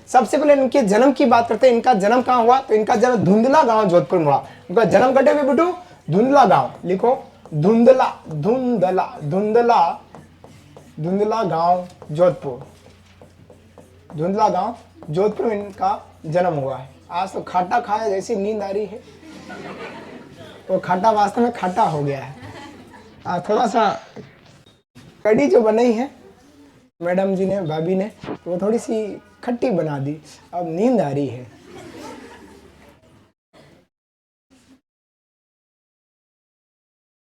सबसे पहले इनके जन्म की बात करते हैं। इनका जन्म कहाँ हुआ? तो इनका जन्म धुंधला गांव जोधपुर में हुआ। इनका जन्म कटे हुए बेटू धुंधला गांव, लिखो धुंधला धुंधला धुंधला धुंधला गांव जोधपुर, धुंधला गांव जोधपुर में इनका जन्म हुआ है। आज तो खाटा खाया जैसी नींद आ रही है, तो खाटा वास्तव में खाटा हो गया है। थोड़ा सा कड़ी जो बनाई है मैडम जी ने, भाभी ने, तो वो थोड़ी सी खट्टी बना दी, अब नींद आ रही है।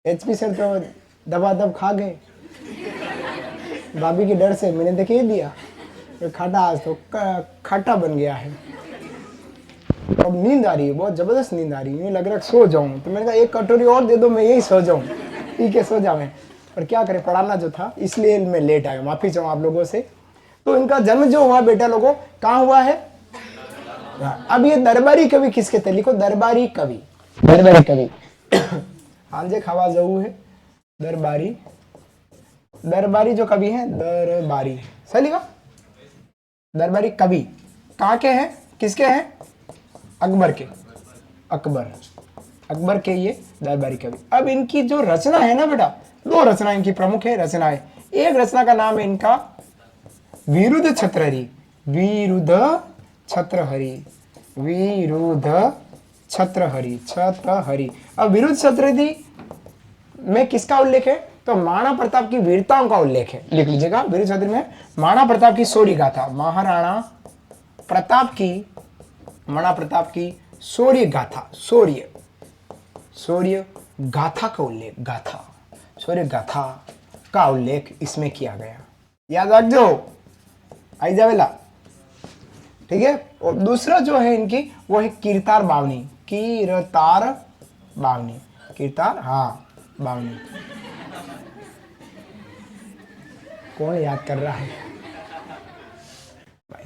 एचपी सर तो दबा दब खा गए भाभी के डर से, मैंने देखे दिया तो खाटा, आज तो खाटा बन गया है। अब नींद आ रही है, बहुत जबरदस्त नींद आ रही है, लग रहा है सो जाऊं। तो मैंने कहा एक कटोरी और दे दो, मैं यही सो जाऊं। ठीक है सो जाऊं, पर क्या करें, पढ़ाना जो था इसलिए मैं लेट आया, माफी चाहूँ आप लोगों से। तो इनका जन्म जो हुआ बेटा लोगों कहाँ हुआ है? अब ये दरबारी कवि किसके थे? लिखो दरबारी कवि, दरबारी कवि हांजे खावा जाऊ है दरबारी, दरबारी जो कवि है दरबारी, सही लिखा। दरबारी कवि कहाँ के हैं, किसके हैं? अकबर के, अकबर के ये दरबारी कवि। अब इनकी जो रचना है ना बेटा, दो रचना इनकी प्रमुख है रचनाएं। एक रचना का नाम है इनका विरुद्ध छत्रहरि, विरुद्ध छत्रहरि, विरुद्ध छत्रहरि, छत्रहरि। अब विरुद्ध छत्रहरि में किसका उल्लेख है? तो महाराणा प्रताप की वीरताओं का उल्लेख है, लिख लीजिएगा। विरुद्ध छत्रहरि में महाराणा प्रताप की शौर्य गाथा, महाराणा प्रताप की, महाराणा प्रताप की शौर्य गाथा, शौर्य गाथा का उल्लेख, गाथा, शौर्य गाथा का उल्लेख इसमें किया गया, याद रखो, आई जावेला, ठीक है। और दूसरा जो है इनकी वो है कीर्तार बावनी, कीर्तार बावनी, कीर्तार, हाँ बावनी। कौन याद कर रहा है?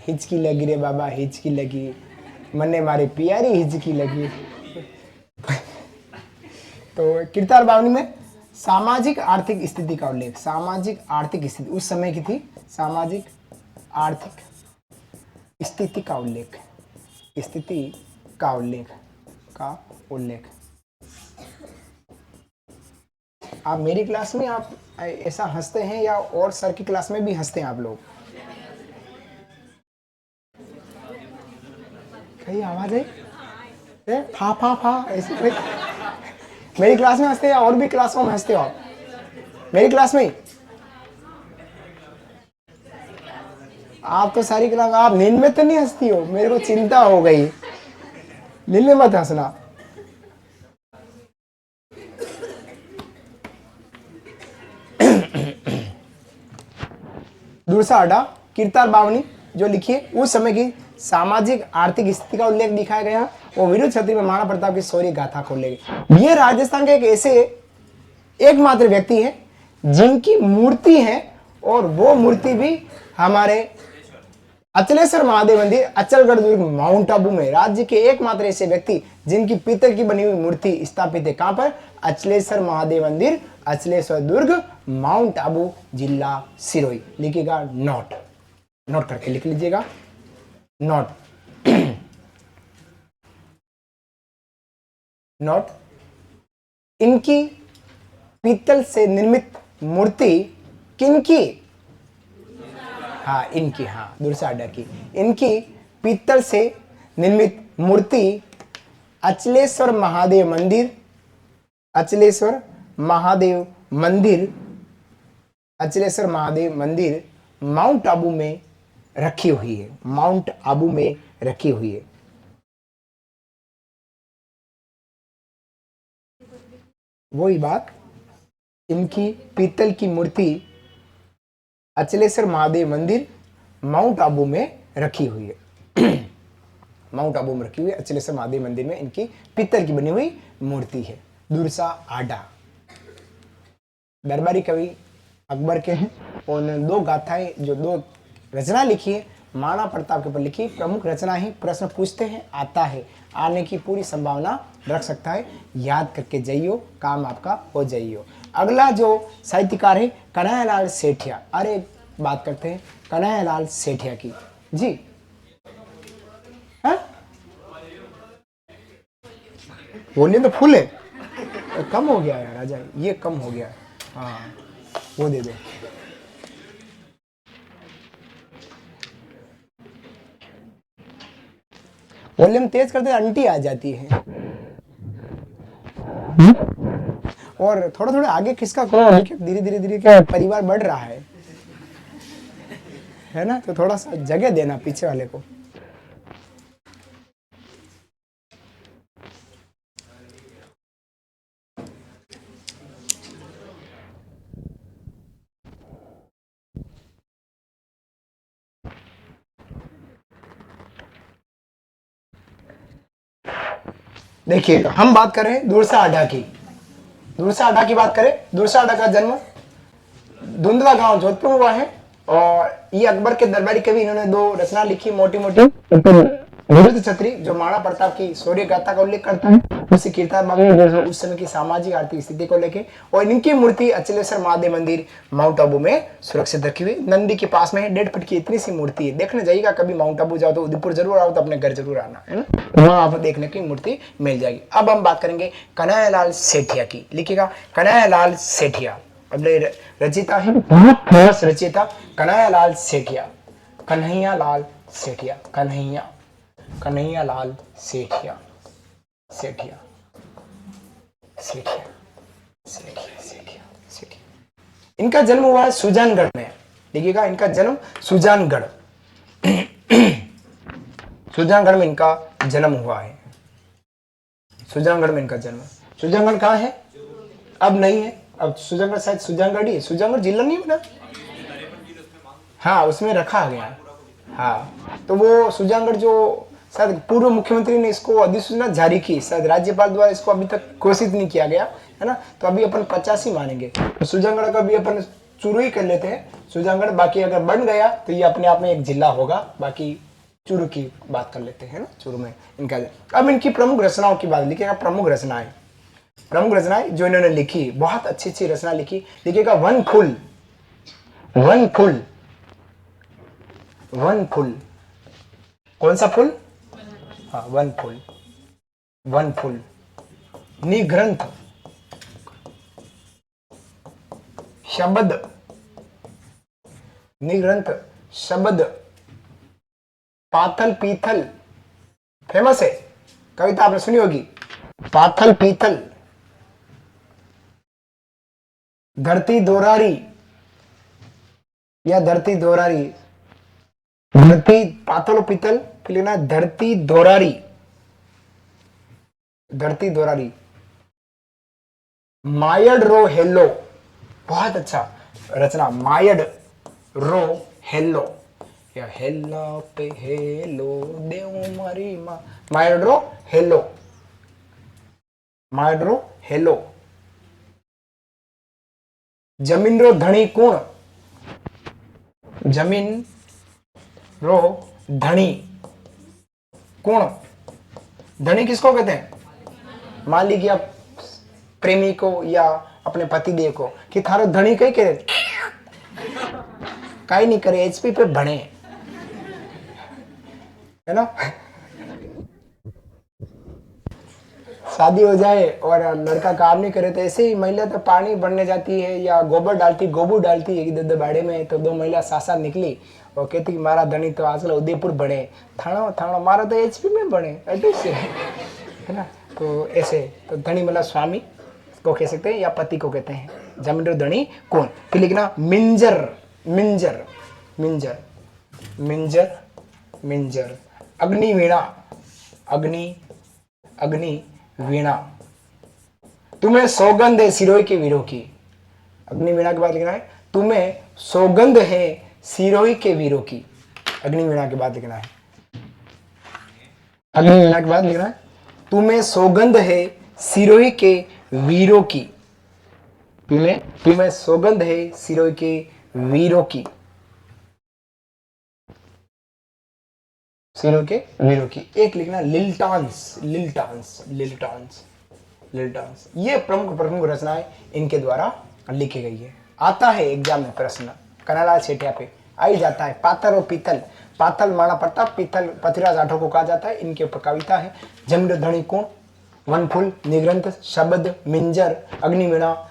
हिचकी लगी रे बाबा, हिचकी लगी, मन्ने मारे प्यारी हिचकी लगी। तो कीर्तार बावनी में सामाजिक आर्थिक स्थिति का उल्लेख, सामाजिक आर्थिक स्थिति उस समय की थी, सामाजिक आर्थिक स्थिति का उल्लेख, स्थिति का उल्लेख, का उल्लेख। आप मेरी क्लास में आप ऐसा हंसते हैं या और सर की क्लास में भी हंसते हैं आप लोग? कहीं आवाज है फा फा फा ऐसी कोई? मेरी क्लास में हंसते हैं या और भी क्लासों में हंसते हो आप? मेरी क्लास में आप तो सारी क्लास, आप नींद में तो नहीं हंसती हो? मेरे को चिंता हो गई, नींद में मत हंसना। दूसरा अड्डा कीर्तार बावनी जो लिखी है उस समय की सामाजिक आर्थिक स्थिति का उल्लेख दिखाया गया, वो विरुद्ध छत्रहरि में महाराणा प्रताप की शौर्य गाथा को उल्लेख। ये राजस्थान के एक ऐसे एकमात्र व्यक्ति है जिनकी मूर्ति है, और वो मूर्ति भी हमारे अचलेश्वर महादेव मंदिर, अचलगढ़ दुर्ग, माउंट आबू में। राज्य के एकमात्र ऐसे व्यक्ति जिनकी पीतल की बनी हुई मूर्ति स्थापित है, कहां पर? अचलेश्वर महादेव मंदिर, अचलेश्वर दुर्ग, माउंट आबू, जिला सिरोही। लिखिएगा नोट, नोट करके लिख लीजिएगा, नोट नोट। इनकी पीतल से निर्मित मूर्ति किनकी? हाँ इनकी, हाँ दुर्सा अड्डा की। इनकी पीतल से निर्मित मूर्ति अचलेश्वर महादेव मंदिर, अचलेश्वर महादेव मंदिर, अचलेश्वर महादेव मंदिर माउंट आबू में रखी हुई है, माउंट आबू में रखी हुई है। वही बात, इनकी पीतल की मूर्ति अचलेश्वर महादेव मंदिर माउंट आबू में रखी हुई है। माउंट आबू में रखी हुई है, अचलेश्वर महादेव मंदिर में इनकी पीतल की बनी हुई मूर्ति है। दुर्सा आडा दरबारी कवि अकबर के हैं, और दो गाथाएं जो दो रचना लिखी है महाराणा प्रताप के ऊपर लिखी, प्रमुख रचना ही प्रश्न पूछते हैं, आता है, आने की पूरी संभावना रख सकता है। याद करके जाइयो, काम आपका हो जाइयो। अगला जो साहित्यकार है कन्हैयालाल सेठिया। अरे बात करते हैं कन्हैयालाल सेठिया की। जी वॉल्यूम तो फुल है, कम हो गया है राजा, ये कम हो गया है। हाँ वो दे दो। वॉल्यूम तेज करते आंटी आ जाती है। और थोड़ा थोड़ा आगे किसका धीरे धीरे धीरे क्या परिवार बढ़ रहा है ना, तो थोड़ा सा जगह देना पीछे वाले को। देखिए हम बात करें दूरसा आडा की। दूरसा आडा की बात करें, दूरसा आडा का जन्म धुंधला गांव जोधपुर हुआ है। और ये अकबर के दरबारी कवि, इन्होंने 2 रचना लिखी मोटी मोटी। विरुद्ध छत्री जो महाराणा प्रताप की शौर्य गाथा का उल्लेख करता है, उसी कीर्तन में उस समय की सामाजिक आर्थिक स्थिति को लेके। और इनकी मूर्ति अचलेश्वर महादेव मंदिर माउंट आबू में सुरक्षित रखी हुई, नंदी के पास में है। 1.5 फीट की इतनी सी मूर्ति है। देखने जाइएगा कभी माउंट आबू जाओ तो, उदयपुर जरूर आओ तो अपने घर जरूर आना है ना, वहां आपको देखने की मूर्ति मिल जाएगी। अब हम बात करेंगे कन्हैयालाल सेठिया की। लिखिएगा कन्हैयालाल सेठिया, अगले रचिता है, बहुत फेमस रचिता कन्हैयालाल सेठिया। कन्हैयालाल सेठिया, कन्हैयालाल सेठिया, सेठिया सेठिया सेठिया सेठिया सेठिया। इनका जन्म हुआ है सुजानगढ़ में। देखिएगा इनका जन्म सुजानगढ़, सुजानगढ़ में इनका जन्म हुआ है। सुजानगढ़ में इनका जन्म। सुजानगढ़ कहाँ है? अब नहीं है, अब सुजानगढ़ शायद सुजानगढ़ ही है। सुजानगढ़ जिला नहीं बना, हाँ उसमें रखा गया है। हाँ तो वो सुजानगढ़ जो शायद पूर्व मुख्यमंत्री ने इसको अधिसूचना जारी की, शायद राज्यपाल द्वारा इसको अभी तक घोषित नहीं किया गया है ना, तो अभी अपन 50 ही मानेंगे। तो सुजानगढ़ का भी अपन चुरू ही कर लेते हैं सुजानगढ़। बाकी अगर बन गया तो ये अपने आप में एक जिला होगा। बाकी चुरू की बात कर लेते हैं ना, चुरू में इनका। अब इनकी प्रमुख रचनाओं की बात लिखिएगा, प्रमुख रचनाएं जो इन्होंने लिखी, बहुत अच्छी अच्छी रचना लिखी। लिखिएगा वन फूल, वन फूल, वन फूल। कौन सा फूल? हाँ वन फूल, वन फूल। निग्रंथ, शब्द, निग्रंथ शब्द। पाथल पीथल फेमस है, कविता आपने सुनी होगी, पाथल पीथल। धरती दोरारी या धरती दोरारी, धरती पाथल पीतल लेना, धरती दोरारी, धरती दोरारी। मायड रो हेलो, बहुत अच्छा रचना, मायड रो हेलो, या हेलो पे हेलो देव मारी मां। मायड रो हेलो, मायड रो हेलो। जमीन रो धनी कौन? जमीन रो धनी कौन? धनी किसको कहते हैं? मान लीजिए आप प्रेमी को या अपने पतिदेव को कि थारो धनी कई करे, काई नहीं करे, एचपी पे बने, है ना। शादी हो जाए और लड़का काम नहीं करे तो ऐसे ही महिला तो पानी भरने जाती है या गोबर डालती, गोबू डालती है इधर बाड़े में। तो 2 महिला साथ साथ निकली और कहती कि मारा धनी तो आजकल उदयपुर बने, थाना थाना मारा तो एचपी में बने, ऐसे है ना। तो ऐसे तो धनी मतलब स्वामी को कह सकते हैं या पति को कहते हैं। जमीन धनी कौन? फिर लिखना मिंजर, मिंजर, मिंजर, मिंजर, मिंजर। अग्नि वीणा, अग्नि, अग्नि वीणा। तुम्हें सौगंध है सिरोही के वीरों की। अग्नि वीणा के बाद लिखना है तुम्हें सौगंध है सिरोही के वीरों की। अग्नि वीणा के बाद लिखना है, अग्नि वीणा के बाद लिखना है तुम्हें सौगंध है सिरोही के वीरों की। तुम्हें तुम्हें सौगंध है सिरोही के वीरों की, सिरोही के वीरों की। एक लिखना लिल्टांस, लिल्टांस, लिल्टांस, लिल्टांस। ये प्रमुख प्रमुख रचनाएं इनके द्वारा लिखी गई है। आता है एग्जाम में प्रश्न, कन्हैयालाल सेठिया पे आ ही जाता है। पाथल और पीतल, पाथल महाराणा प्रताप, पीतल पृथ्वीराज राठौर को कहा जाता है। इनके ऊपर कविता है। जमीन धनी कौन, वनफुल, निग्रंथ, शब्द, मिंजर, अग्निवीणा,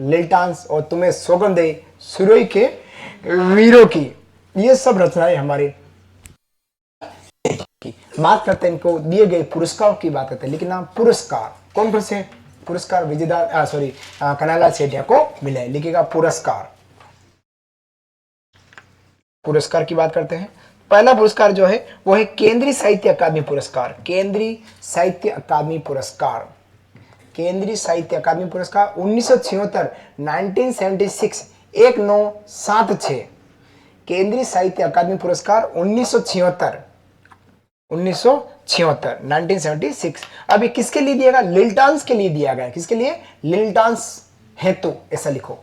लिल्टांस और तुम्हें सौगंध दे सुरोई के वीरों की, ये सब रचनाएं हमारे की। बात करते हैं इनको दिए गए पुरस्कारों की बात करते हैं, लेकिन नाम पुरस्कार कौन कौन से पुरस्कार विजेता कन्हैयालाल सेठिया को मिले, लिखिएगा पुरस्कार। पुरस्कार की बात करते हैं। पहला पुरस्कार जो है वो है केंद्रीय साहित्य अकादमी पुरस्कार। केंद्रीय साहित्य अकादमी पुरस्कार, केंद्रीय साहित्य अकादमी पुरस्कार 1976, 1976, 1976। केंद्रीय साहित्य अकादमी पुरस्कार 1976, 1976, 1976। अभी किसके लिए दिया गया? लिल्टांस के लिए दिया गया। किसके लिए? लिल्टांस हेतु, ऐसा लिखो,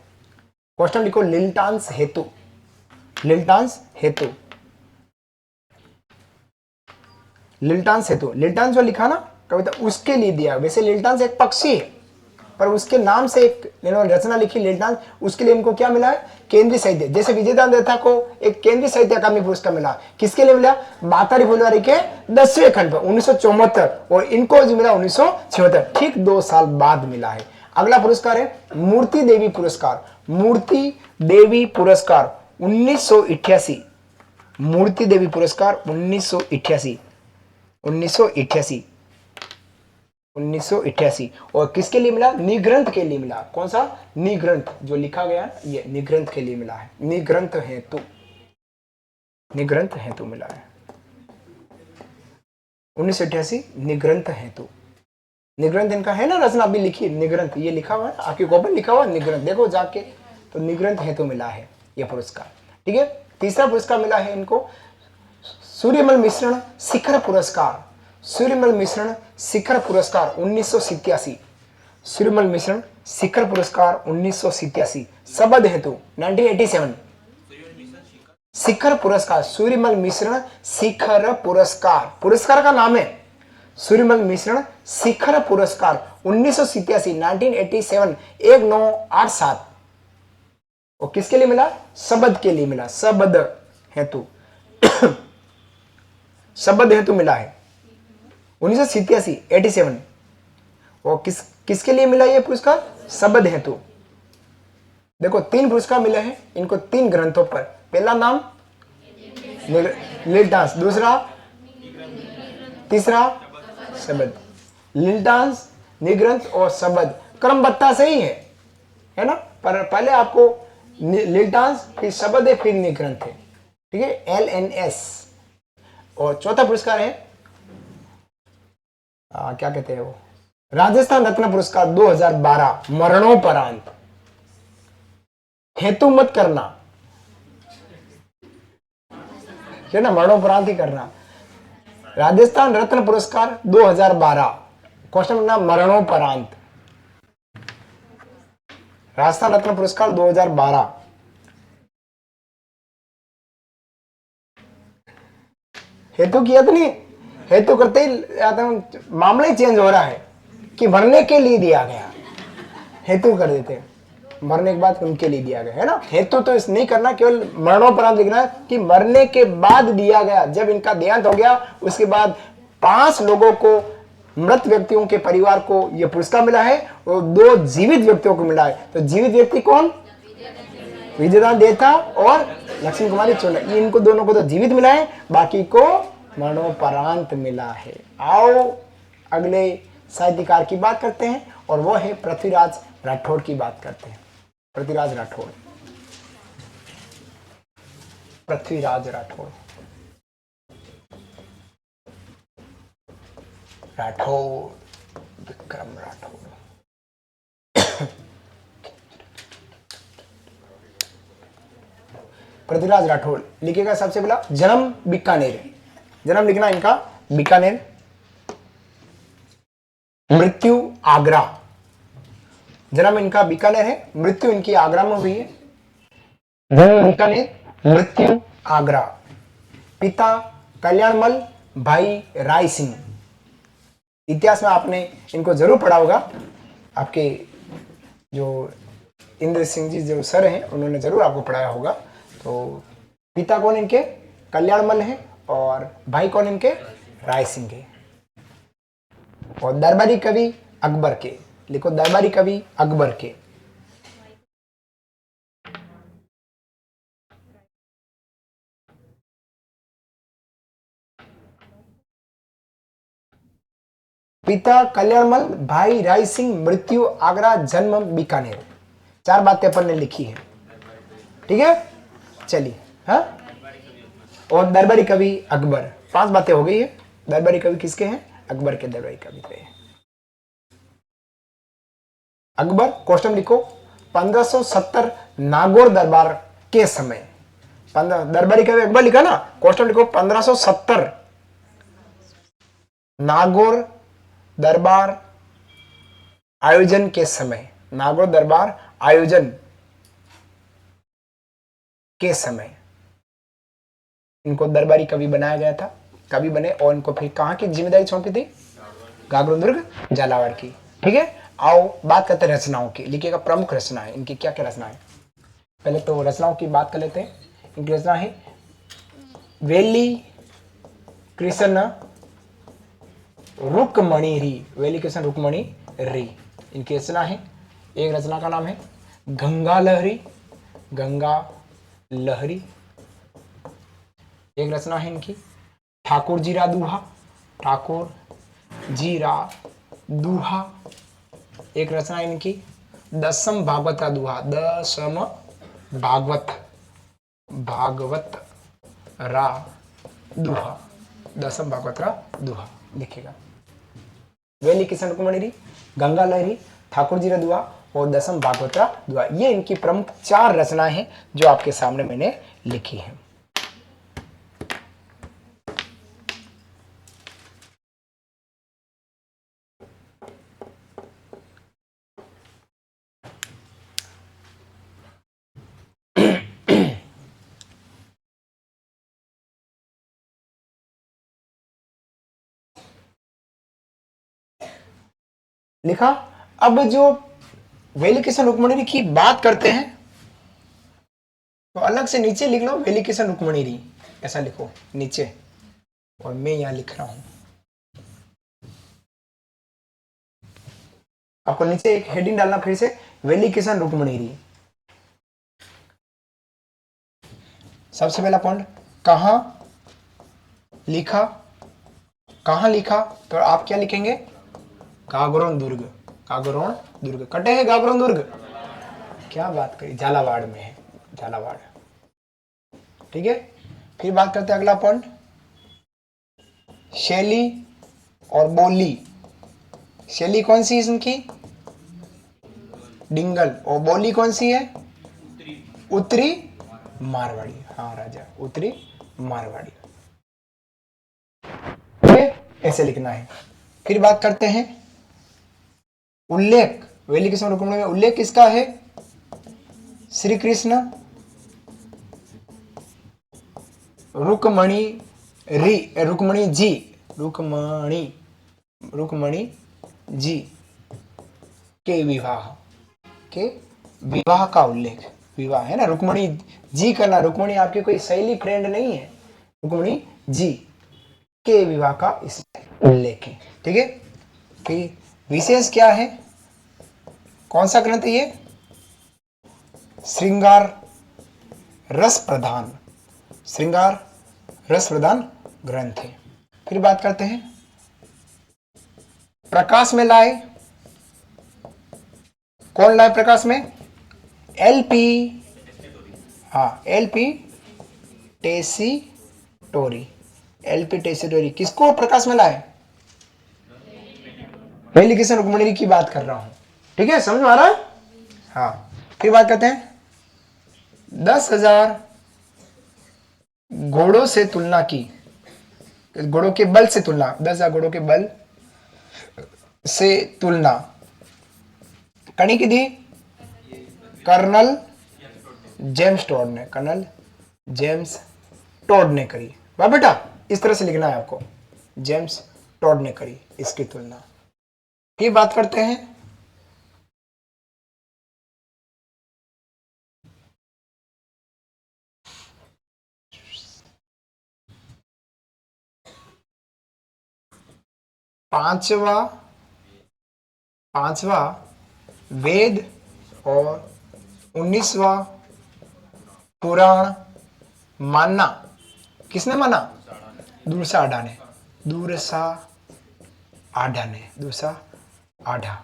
क्वेश्चन लिखो, लिल्टांस हेतु, लिल्टांस हेतु, लिल्टांस हेतु। लिल्टांस जो लिखा ना कविता, उसके लिए दिया। वैसे लिल्टांस एक पक्षी है, पर उसके नाम से एक रचना लिखी लिल्टांस, उसके लिए इनको क्या मिला है? केंद्रीय साहित्य। जैसे विजयदान देथा को एक केंद्रीय साहित्य अकादमी पुरस्कार मिला, किसके लिए मिला? बातारी फुलवारी के 10वें खंड पर 1974, और इनको जो मिला 1976, ठीक 2 साल बाद मिला है। अगला पुरस्कार है मूर्ति देवी पुरस्कार। मूर्ति देवी पुरस्कार 1988, मूर्ति देवी पुरस्कार 1988, 1988, 1988। और किसके लिए मिला? निग्रंथ के लिए मिला। कौन सा? निग्रंथ, जो लिखा गया ये निग्रंथ के लिए मिला है। निग्रंथ हेतु, निग्रंथ हेतु मिला है 1988, निग्रंथ हेतु। निग्रंथ इनका है ना, रचना अभी लिखी निग्रंथ, ये लिखा हुआ है आपके कॉपी, लिखा हुआ निग्रंथ, देखो जाके, तो निग्रंथ हेतु मिला है ये पुरस्कार। ठीक है। तीसरा पुरस्कार मिला है इनको सूर्यमल मिश्रण शिखर पुरस्कार। सूर्यमल मिश्रण शिखर पुरस्कार 1987, सूर्यमल मिश्रण शिखर पुरस्कार 1987। शब्द हेतु 1987, शिखर पुरस्कार, सूर्यमल मिश्रण शिखर पुरस्कार, पुरस्कार का नाम है सूर्यमल मिश्रण शिखर पुरस्कार 1987, 1987, 1987। और किसके लिए मिला? शब्द के लिए मिला, शब्द हेतु, शब्द हेतु मिला है 1987, 87। और किसके लिए मिला ये पुरस्कार? शब्द हेतु। देखो 3 पुरस्कार मिले हैं इनको 3 ग्रंथों पर। पहला नाम लिल्टांस, दूसरा, तीसरा शब्द। लिल्टांस, निग्रंथ और शब्द, क्रमबद्धता से ही है ना, पर पहले आपको लिल्टांस, फिर शब्द है, फिर निग्रंथ है। ठीक है, LNS। और चौथा पुरस्कार है क्या कहते हैं वो, राजस्थान रत्न पुरस्कार 2012, मरणोपरांत। हेतु मत करना है ना, मरणोपरांत ही करना। राजस्थान रत्न पुरस्कार 2012, क्वेश्चन ना मरणोपरांत। राजस्थान रत्न पुरस्कार 2012। हेतु किया तो नहीं, हेतु करते ही मामला ही चेंज हो रहा है कि मरने के लिए दिया गया, हेतु कर देते हैं, मरने के बाद उनके लिए दिया गया है ना। हेतु तो इस नहीं करना, केवल मरणोपरांत लिखना है कि मरने के बाद दिया गया, जब इनका देहांत हो गया उसके बाद 5 लोगों को, मृत व्यक्तियों के परिवार को यह पुरस्कार मिला है, और 2 जीवित व्यक्तियों को मिला है। तो जीवित व्यक्ति कौन? विजयदान देथा और लक्ष्मी कुमारी चोला, इनको दोनों को तो जीवित मिला है, बाकी को मरणोपरांत मिला है। आओ अगले साहित्यकार की बात करते हैं, और वो है पृथ्वीराज राठौड़ की बात करते हैं। पृथ्वीराज राठौड़, पृथ्वीराज राठौड़, राठौड़, विक्रम राठौड़। पृथ्वीराज राठौड़ लिखेगा सबसे पहला जन्म बीकानेर, जन्म लिखना इनका बीकानेर, मृत्यु आगरा। जन्म इनका बीकानेर है, मृत्यु इनकी आगरा में हुई है। बीकानेर, मृत्यु आगरा। पिता कल्याणमल, भाई राय सिंह। इतिहास में आपने इनको जरूर पढ़ा होगा, आपके जो इंद्र सिंह जी जो सर हैं उन्होंने जरूर आपको पढ़ाया होगा। तो पिता कौन इनके? कल्याणमल है, और भाई कौन इनके? राय सिंह है। और दरबारी कवि अकबर के, लिखो दरबारी कवि अकबर के। पिता कल्याणमल, भाई राय सिंह, मृत्यु आगरा, जन्म बीकानेर। 4 बातें अपन ने लिखी है, ठीक है। चलिए, हाँ, और दरबारी कवि अकबर, 5 बातें हो गई है। दरबारी कवि किसके हैं? अकबर के दरबारी कवि पे। अकबर, क्वेश्चन लिखो, 1570 नागौर दरबार के समय, 15 दरबारी कवि अकबर लिखा ना, क्वेश्चन लिखो 1570 नागौर दरबार आयोजन के समय, नागौर दरबार आयोजन के समय इनको दरबारी कवि बनाया गया था, कवि बने, और इनको फिर कहां की जिम्मेदारी सौंपी थी? गागरोन दुर्ग झालावाड़ की, ठीक है। आओ बात करते हैं रचनाओं की, लिखिएगा प्रमुख रचना है इनकी, क्या क्या रचना है। पहले तो रचनाओं की बात कर लेते हैं। इनकी रचना है वेली कृष्ण रुक्मणी री, वेली कृष्ण रुक्मणी री इनकी रचना है। एक रचना का नाम है गंगा लहरी, गंगा लहरी। एक रचना है इनकी ठाकुर जीरा दूहा, ठाकुर जीरा दूहा। एक रचना है इनकी दसम भागवत रा दूहा, दसम भागवत रा दूहा, दसम भागवत रा दूहा लिखेगा। वेली किशन रुक्मणी, गंगा लहरी, ठाकुर जी दुआ और दसम भागवत रा दूहा, ये इनकी प्रमुख 4 रचनाएं हैं जो आपके सामने मैंने लिखी है। लिखा। अब जो वेली किशन रुक्मणी की बात करते हैं तो अलग से नीचे लिख लो वेली किशन रुक्मणी, ऐसा लिखो नीचे, और मैं यहां लिख रहा हूं। आपको नीचे एक हेडिंग डालना फिर से, वेली किशन रुक्मणी। सबसे पहला पॉइंट, कहां लिखा, कहां लिखा, तो आप क्या लिखेंगे? गागरोन दुर्ग, गागरोन दुर्ग, कटे है गागरोन दुर्ग, क्या बात करी, झालावाड़ में है, झालावाड़, ठीक है। फिर बात करते हैं अगला पॉइंट, शैली और बोली। शैली कौन सी है इनकी? डिंगल। और बोली कौन सी है? उत्तरी मारवाड़ी। हाँ राजा, उत्तरी मारवाड़ी, ऐसे लिखना है। फिर बात करते हैं उल्लेख, वेली किशन रुक्मणी में उल्लेख किसका है? श्री कृष्ण रुक्मणी री, रुक्मणी जी, रुक्मणी जी के विवाह का उल्लेख, विवाह है ना, रुक्मणी जी करना, रुक्मणी आपकी कोई सहेली फ्रेंड नहीं है, रुक्मणी जी के विवाह का इस उल्लेख है, ठीक है। फिर विशेष क्या है, कौन सा ग्रंथ है ये? श्रृंगार रस प्रधान, श्रृंगार रस प्रधान ग्रंथ है। फिर बात करते हैं प्रकाश में लाए, कौन लाए प्रकाश में? एलपी, हाँ एलपी टेसीटोरी, एलपी टेसीटोरी किसको प्रकाश में लाए? वेली किशन रुक्मणी की बात कर रहा हूं, ठीक है, समझ में आ रहा है? हाँ। फिर बात करते हैं 10,000 घोड़ों से तुलना की, घोड़ों के बल से तुलना, 10,000 घोड़ों के बल से तुलना कणी की दी कर्नल जेम्स टॉड ने, कर्नल जेम्स टॉड ने करी। वाह बेटा, इस तरह से लिखना है आपको, जेम्स टॉड ने करी इसकी तुलना। फिर बात करते हैं पांचवा पांचवा वेद और 19वां पुराण मानना। किसने माना? दूरसा आढ़ा ने। दूरसा आढ़ा ने। दूरसा आढ़ा।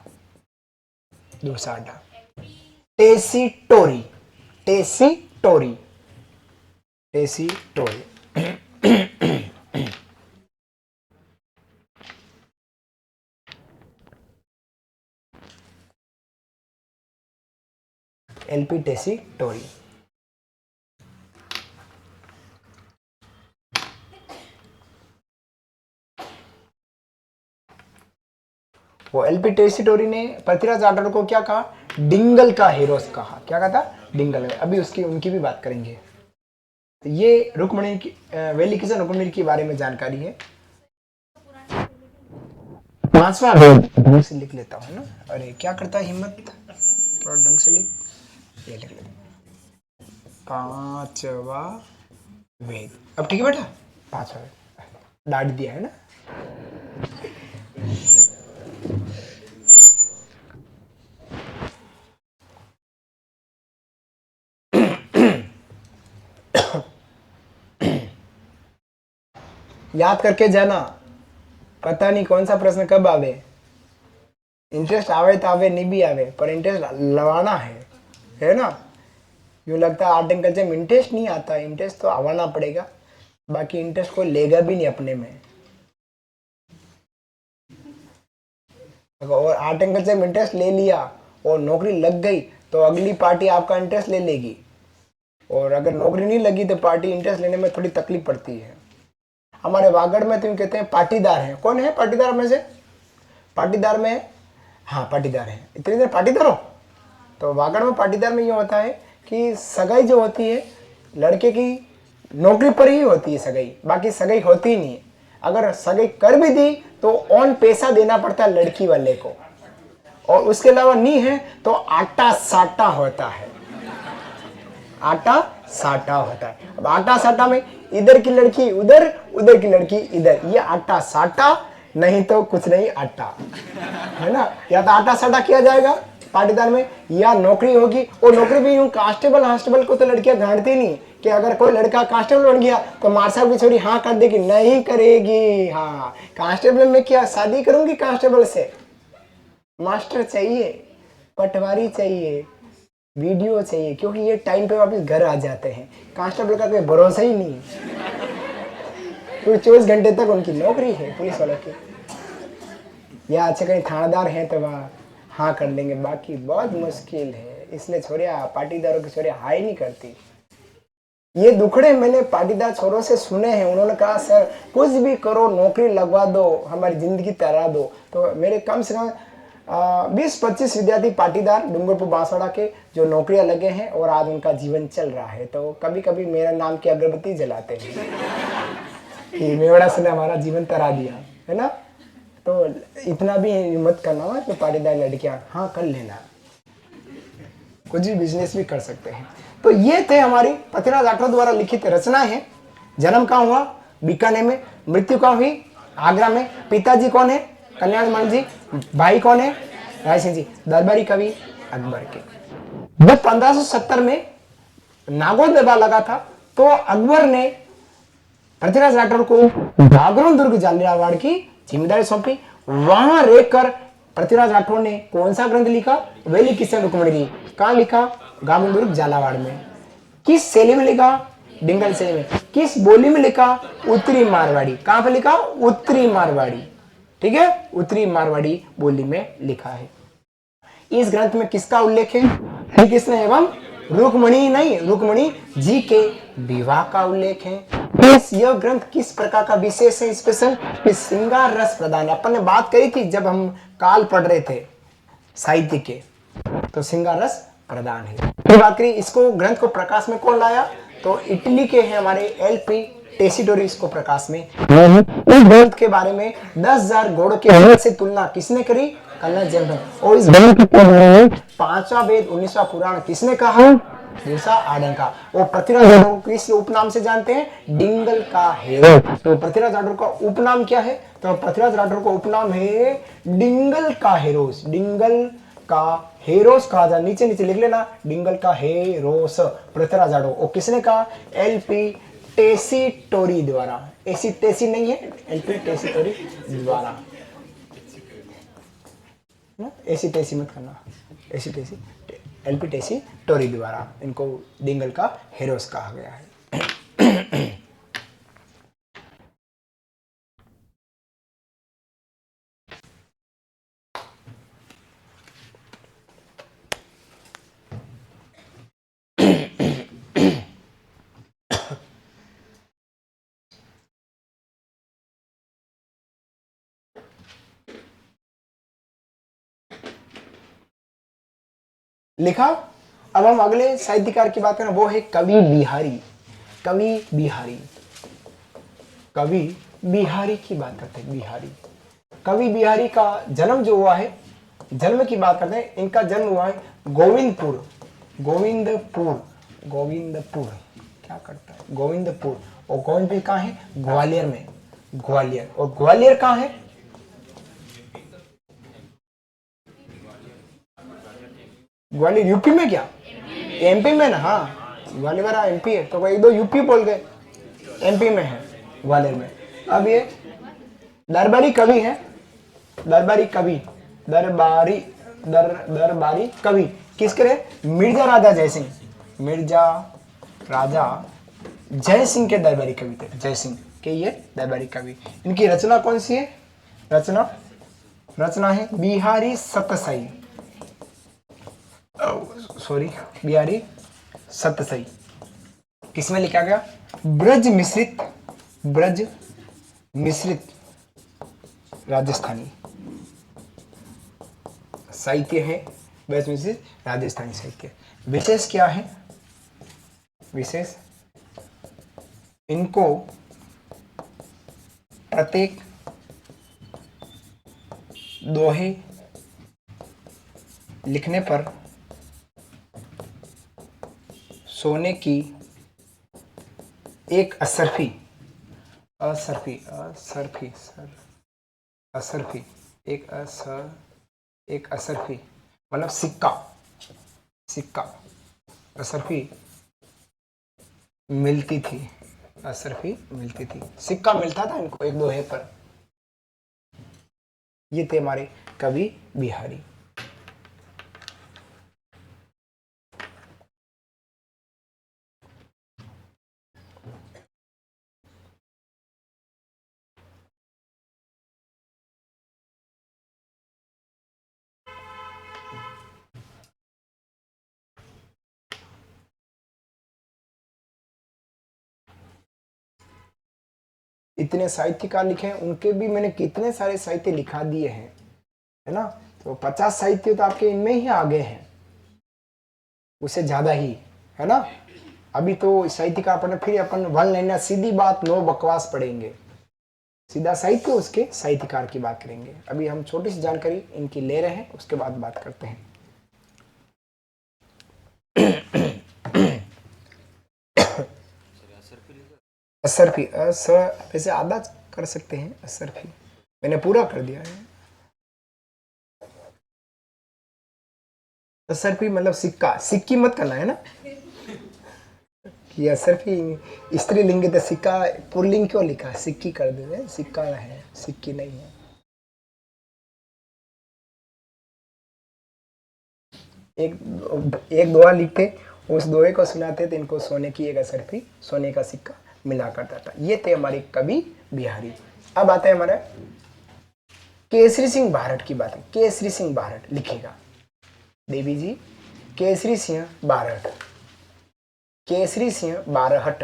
दूरसा आढ़ा। टेसी टोरी। टेसी टोरी। टेसी टोरी। एलपी टेसी टोरी। वो एलपी टेसी टोरी ने पृथ्वीराज राठौर को क्या कहा? डिंगल का हीरोज कहा। क्या कहा था? डिंगल। अभी उसकी उनकी भी बात करेंगे। ये रुक्मणी की वेली किशन रुक्मणी के बारे में जानकारी है। पांचवा वेद ढंग से लिख लेता हूँ ना। अरे क्या करता है हिम्मत, थोड़ा ढंग से लिख। ये लिख ले, पांचवा वेद। अब ठीक है बेटा, पांचवा वेद डांट दिया है ना। याद करके जाना, पता नहीं कौन सा प्रश्न कब आवे। इंटरेस्ट आवे तो आवे, नहीं भी आवे, पर इंटरेस्ट लगाना है ना। यूँ लगता है आर्ट एंड कल्चर में इंटरेस्ट नहीं आता, इंटरेस्ट तो आवाना पड़ेगा, बाकी इंटरेस्ट कोई लेगा भी नहीं अपने में। और आर्ट एंड कल्चर में इंटरेस्ट ले लिया और नौकरी लग गई तो अगली पार्टी आपका इंटरेस्ट ले लेगी, और अगर नौकरी नहीं लगी तो पार्टी इंटरेस्ट लेने में थोड़ी तकलीफ पड़ती है। हमारे वागड़ में तो कहते हैं पाटीदार है। कौन है पाटीदार में से? पाटीदार में, हाँ पाटीदार है। इतनी देर पाटीदार हो तो वागड़ में पाटीदार में ये होता है कि सगाई जो होती है लड़के की नौकरी पर ही होती है सगाई, बाकी सगाई होती ही नहीं है। अगर सगाई कर भी दी तो ऑन पैसा देना पड़ता है लड़की वाले को, और उसके अलावा नहीं है तो आटा साटा होता है। आटा साटा होता है। अब आटा साटा में इधर की लड़की उधर, उधर की लड़की इधर, ये आटा साटा, नहीं तो कुछ नहीं आटा, है ना। या तो आटा साटा किया जाएगा पाटीदार में, या नौकरी होगी। और नौकरी भी यूं कांस्टेबल को तो लड़कियां गांठती नहीं कि अगर कोई लड़का कांस्टेबल बन गया तो मार साहब की छोरी हाँ कर देगी, नहीं करेगी। हाँ, कांस्टेबल में क्या शादी करूंगी कांस्टेबल से? मास्टर चाहिए, पटवारी चाहिए, वीडियो चाहिए, क्योंकि ये टाइम पे वापस घर आ जाते हैं। कांस्टेबल का कोई भरोसा ही नहीं, क्योंकि 24 घंटे तक उनकी नौकरी है पुलिस वालों की। या अच्छा कहीं थानेदार हैं तो वह हाँ कर लेंगे, बाकी बहुत मुश्किल है। इसलिए छोरिया, पाटीदारों की छोरिया हाई नहीं करती। ये दुखड़े मैंने पाटीदार छोरों से सुने हैं। उन्होंने कहा सर कुछ भी करो, नौकरी लगवा दो, हमारी जिंदगी तैरा दो। तो मेरे कम से कम 20-25 विद्यार्थी पाटीदार डूंगरपुर बांसवाड़ा के जो नौकरियां लगे हैं और आज उनका जीवन चल रहा है। तो कभी कभी मेरा नाम की अगरबत्ती जलाते हैं कि मेवाड़ा से ने हमारा जीवन तरा दिया, है ना। तो इतना भी हिम्मत करना हो तो पाटीदार लड़कियां हाँ कर लेना, कुछ भी बिजनेस भी कर सकते हैं। तो ये थे हमारी पृथ्वीराज राठौर द्वारा लिखित रचनाएं हैं। जन्म कहाँ हुआ? बीकानेर में। मृत्यु कहाँ हुई? आगरा में। पिताजी कौन है? कल्याण मान जी। भाई कौन है? राय सिंह जी। दरबारी कवि अकबर के। जब 1570 में नागौर दरबार लगा था तो अकबर ने पृथ्वीराज राठौर को गागरोन दुर्ग झालावाड़ की जिम्मेदारी सौंपी। वहां रहकर पृथ्वीराज राठौर ने कौन सा ग्रंथ लिखा? वेली किशन रुक्मणी। कहाँ लिखा? गागरोन दुर्ग झालावाड़ में। किस शैली में लिखा? डिंगल शैली में। किस बोली में लिखा? उत्तरी मारवाड़ी। कहां पे लिखा? उत्तरी मारवाड़ी। ठीक है, उत्तरी मारवाड़ी बोली में लिखा है। इस ग्रंथ में किसका उल्लेख है? श्री कृष्ण एवं रुक्मणी, नहीं रुक्मणी जी के विवाह का उल्लेख है। यह ग्रंथ किस प्रकार का विशेष है? स्पेशल श्रृंगार रस प्रदान। अपन ने बात करी थी जब हम काल पढ़ रहे थे साहित्य के, तो श्रृंगार रस प्रदान है। फिर बात करी इसको ग्रंथ को प्रकाश में कौन लाया? तो इटली के हैं हमारे एलपी टेसीडोरी इसको प्रकाश में। इस ग्रंथ के बारे में 10,000 घोड़ों के से तुलना किसने करी? Colonel James. और इस ग्रंथ के बारे में 5वां वेद 19वां पुराण किसने कहा? बिरसा आडंका। वो पृथ्वीराज राठौर को किस उपनाम से जानते हैं? डिंगल का हेरो। तो पृथ्वीराज राठौर का उपनाम क्या है? तो पृथ्वीराज राठौर का उपनाम है डिंगल का हेरोस। डिंगल का हेरोस कहा जाए, नीचे नीचे लिख लेना, डिंगल का हेरोस पृथ्वीराज राठौर। और किसने कहा? एलपी टेसीटोरी द्वारा। ऐसी तेसी नहीं है, एलपी टेसीटोरी द्वारा। ऐसी तेसी मत करना, ऐसी तेसी, एलपी टेसी टोरी द्वारा इनको डिंगल का हेरोस कहा गया है। लिखा। अब हम अगले साहित्यकार की बात करें, वो है कवि बिहारी। कवि बिहारी, कवि बिहारी की बात करते हैं। बिहारी, कवि बिहारी का जन्म जो हुआ है, जन्म की बात करते हैं, इनका जन्म हुआ है गोविंदपुर। गोविंदपुर, गोविंदपुर क्या करता है? गोविंदपुर। और गोविंदपुर कहाँ है? ग्वालियर में। ग्वालियर। और ग्वालियर कहाँ है? ग्वालियर यूपी में क्या? एमपी में ना। हाँ, ग्वालियर एमपी है, तो एक दो यूपी बोल गए, एमपी में है, ग्वालियर में। अब ये दरबारी कवि है। दरबारी कवि, दरबारी दरबारी कवि किसके रहे? मिर्जा राजा जयसिंह। मिर्जा राजा जयसिंह के दरबारी कवि थे। जयसिंह के ये दरबारी कवि। इनकी रचना कौन सी है? रचना, रचना है बिहारी सतसई। सॉरी, बिहारी सतसई। किसमें लिखा गया? ब्रज मिश्रित, ब्रज मिश्रित राजस्थानी साहित्य है। ब्रज मिश्रित राजस्थानी साहित्य। विशेष क्या है? विशेष, इनको प्रत्येक दोहे लिखने पर सोने की एक असरफी, असरफी, असरफी, असरफी, एक असरफी मतलब सिक्का, सिक्का, असरफी मिलती थी। असरफी मिलती थी, सिक्का मिलता था इनको एक दोहे पर। ये थे हमारे कवि बिहारी। इतने साहित्यकार लिखे हैं, उनके भी मैंने कितने सारे साहित्य लिखा दिए हैं, है ना। तो 50 साहित्य तो आपके इनमें ही आगे हैं, उससे ज्यादा ही, है ना। अभी तो साहित्यकार अपन फिर अपन वन लाइनर सीधी बात, नो बकवास पढ़ेंगे, सीधा साहित्य, उसके साहित्यकार की बात करेंगे। अभी हम छोटी सी जानकारी इनकी ले रहे हैं, उसके बाद बात करते हैं। असरफी, वैसे आधा कर सकते हैं असरफी, मैंने पूरा कर दिया है। असरफी मतलब सिक्का, सिक्की मत करना है ना, कि असरफी स्त्रीलिंग है तो सिक्का पुल्लिंग क्यों लिखा? सिक्की कर देते, सिक्का है, सिक्की नहीं है। एक दोहा लिखते, उस दोहे को सुनाते थे, इनको सोने की एक असरफी, सोने का सिक्का मिला करता था। ये थे हमारे कवि बिहारी। अब आते हैं हमारे केसरी सिंह बारहट की बात। केसरी सिंह बारहट लिखेगा देवी जी, केसरी सिंह बारहट, केसरी सिंह बारहट।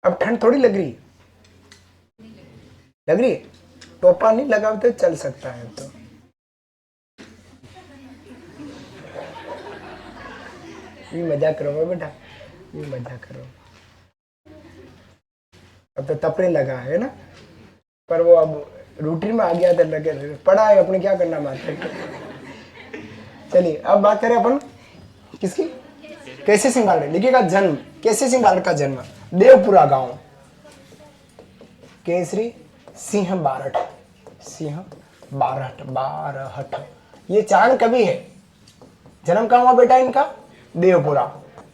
अब ठंड थोड़ी लग रही, लग रही है, टोपा नहीं लगा तो चल सकता है। तो ये मजाक करो बेटा, ये मजाक करो। अब तो तपने लगा है ना, पर वो अब रूटीन में आ गया था, लगे पढ़ा है अपने, क्या करना बात है। चलिए अब बात करें अपन किसकी, केसी सिंह बारट। लिखिएगा जन्म, केसी सिंह बारट का जन्म देवपुरा गांव, केसरी सिंह बारट, सिंह बारहट, बारहट, ये चारण कवि है। जन्म कहाँ हुआ बेटा इनका, देवपुरा।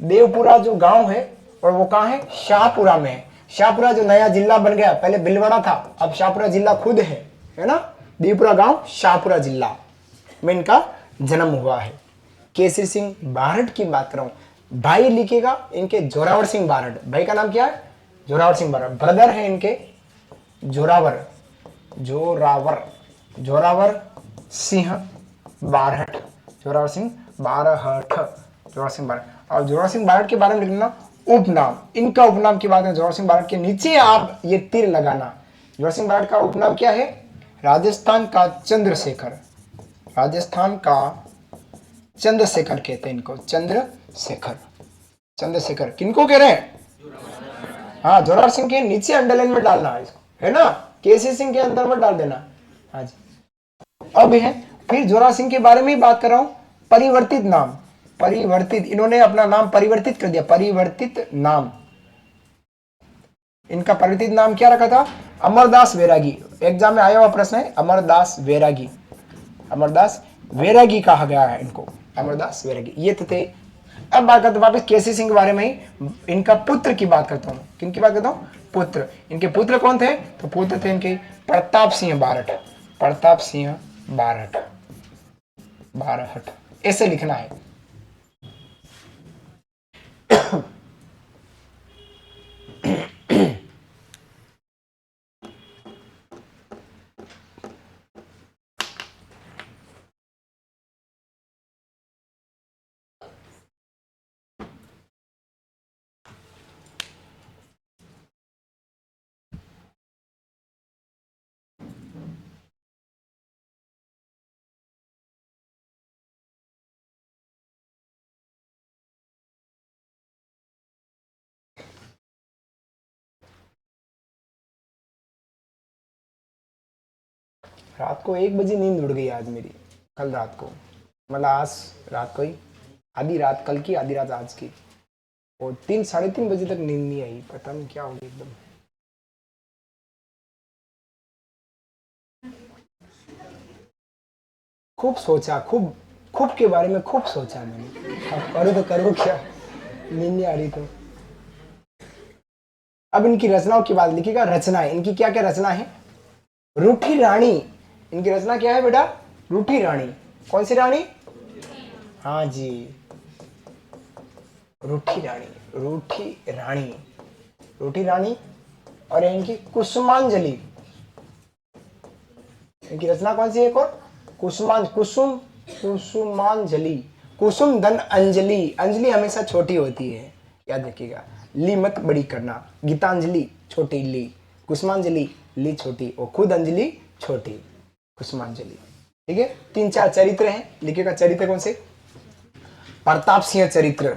देवपुरा जो गांव है और वो कहाँ है, शाहपुरा में है। शाहपुरा जो नया जिला बन गया, पहले भीलवाड़ा था, अब शाहपुरा जिला खुद है ना। देवपुरा गांव शाहपुरा जिला में इनका जन्म हुआ है। केसरी सिंह बारट की बात कर रहा हूं। भाई लिखिएगा इनके जोरावर सिंह बारट, भाई का नाम क्या है, जोरावर सिंह बारट। ब्रदर है इनके जोरावर, जोरावर, जोरावर सिंह बारहट, जोरावर सिंह बारहट, जोरावर सिंह बारहट। और जोरावर सिंह बारहट के बारे में लिखना उपनाम, इनका उपनाम की बात है। जोरावर सिंह बारहट के नीचे आप ये तीर लगाना। जोरावर सिंह बारहट का उपनाम क्या है, राजस्थान का चंद्रशेखर, राजस्थान का चंद्रशेखर कहते हैं इनको, चंद्रशेखर, चंद्रशेखर किनको कह रहे हैं, हाँ जोरावर सिंह के नीचे अंडरलाइन में डालना है इसको, है ना, केसी सिंह के अंदर में डाल देना। हाँ जी। अब है फिर जोरावर सिंह के बारे में ही बात कर रहा हूं। परिवर्तित नाम, परिवर्तित, इन्होंने अपना नाम परिवर्तित कर दिया, परिवर्तित नाम। इनका परिवर्तित नाम क्या रखा था, अमरदास वैरागी। एग्जाम में आया हुआ प्रश्न है, अमरदास वैरागी, अमरदास वैरागी कहा गया है इनको, अमरदास वैरागी ये तो थे। अब बात करते वापस केसी सिंह के बारे में ही, इनका पुत्र की बात करता हूं। किनकी बात करता हूं, पुत्र। इनके पुत्र कौन थे, तो पुत्र थे इनके प्रताप सिंह बारट, प्रताप सिंह बारट, बारहट ऐसे लिखना है। रात को 1 बजे नींद उड़ गई आज मेरी, कल रात को, मतलब आज रात को ही, आधी रात कल की, आधी रात आज की, और 3 साढ़े 3 बजे तक नींद नहीं आई, पता नहीं क्या हो गया एकदम। खूब सोचा, खूब खूब के बारे में खूब सोचा मैंने, अब करूँ तो करूँ क्या, नींद नहीं आ रही तो। अब इनकी रचनाओं की बात लिखिएगा, रचनाएं इनकी क्या क्या रचना है। रूठी रानी, इनकी रचना क्या है बेटा, रूठी रानी। कौन सी रानी, हाँ जी रूठी रानी, रूठी रानी, रूठी रानी। और इनकी कुसुमांजलि, इनकी रचना कौन सी है, एक और कुसुम, कुसुमांजलि, कुसुम धन अंजलि, अंजलि हमेशा छोटी होती है याद रखिएगा, ली मत बड़ी करना। गीतांजलि छोटी ली, कुसुमांजलि ली छोटी, और खुद अंजलि छोटी, कुसुमांजलि। ठीक है, 3-4 चरित्र हैं, लिखिएगा चरित्र कौन से, प्रताप सिंह चरित्र,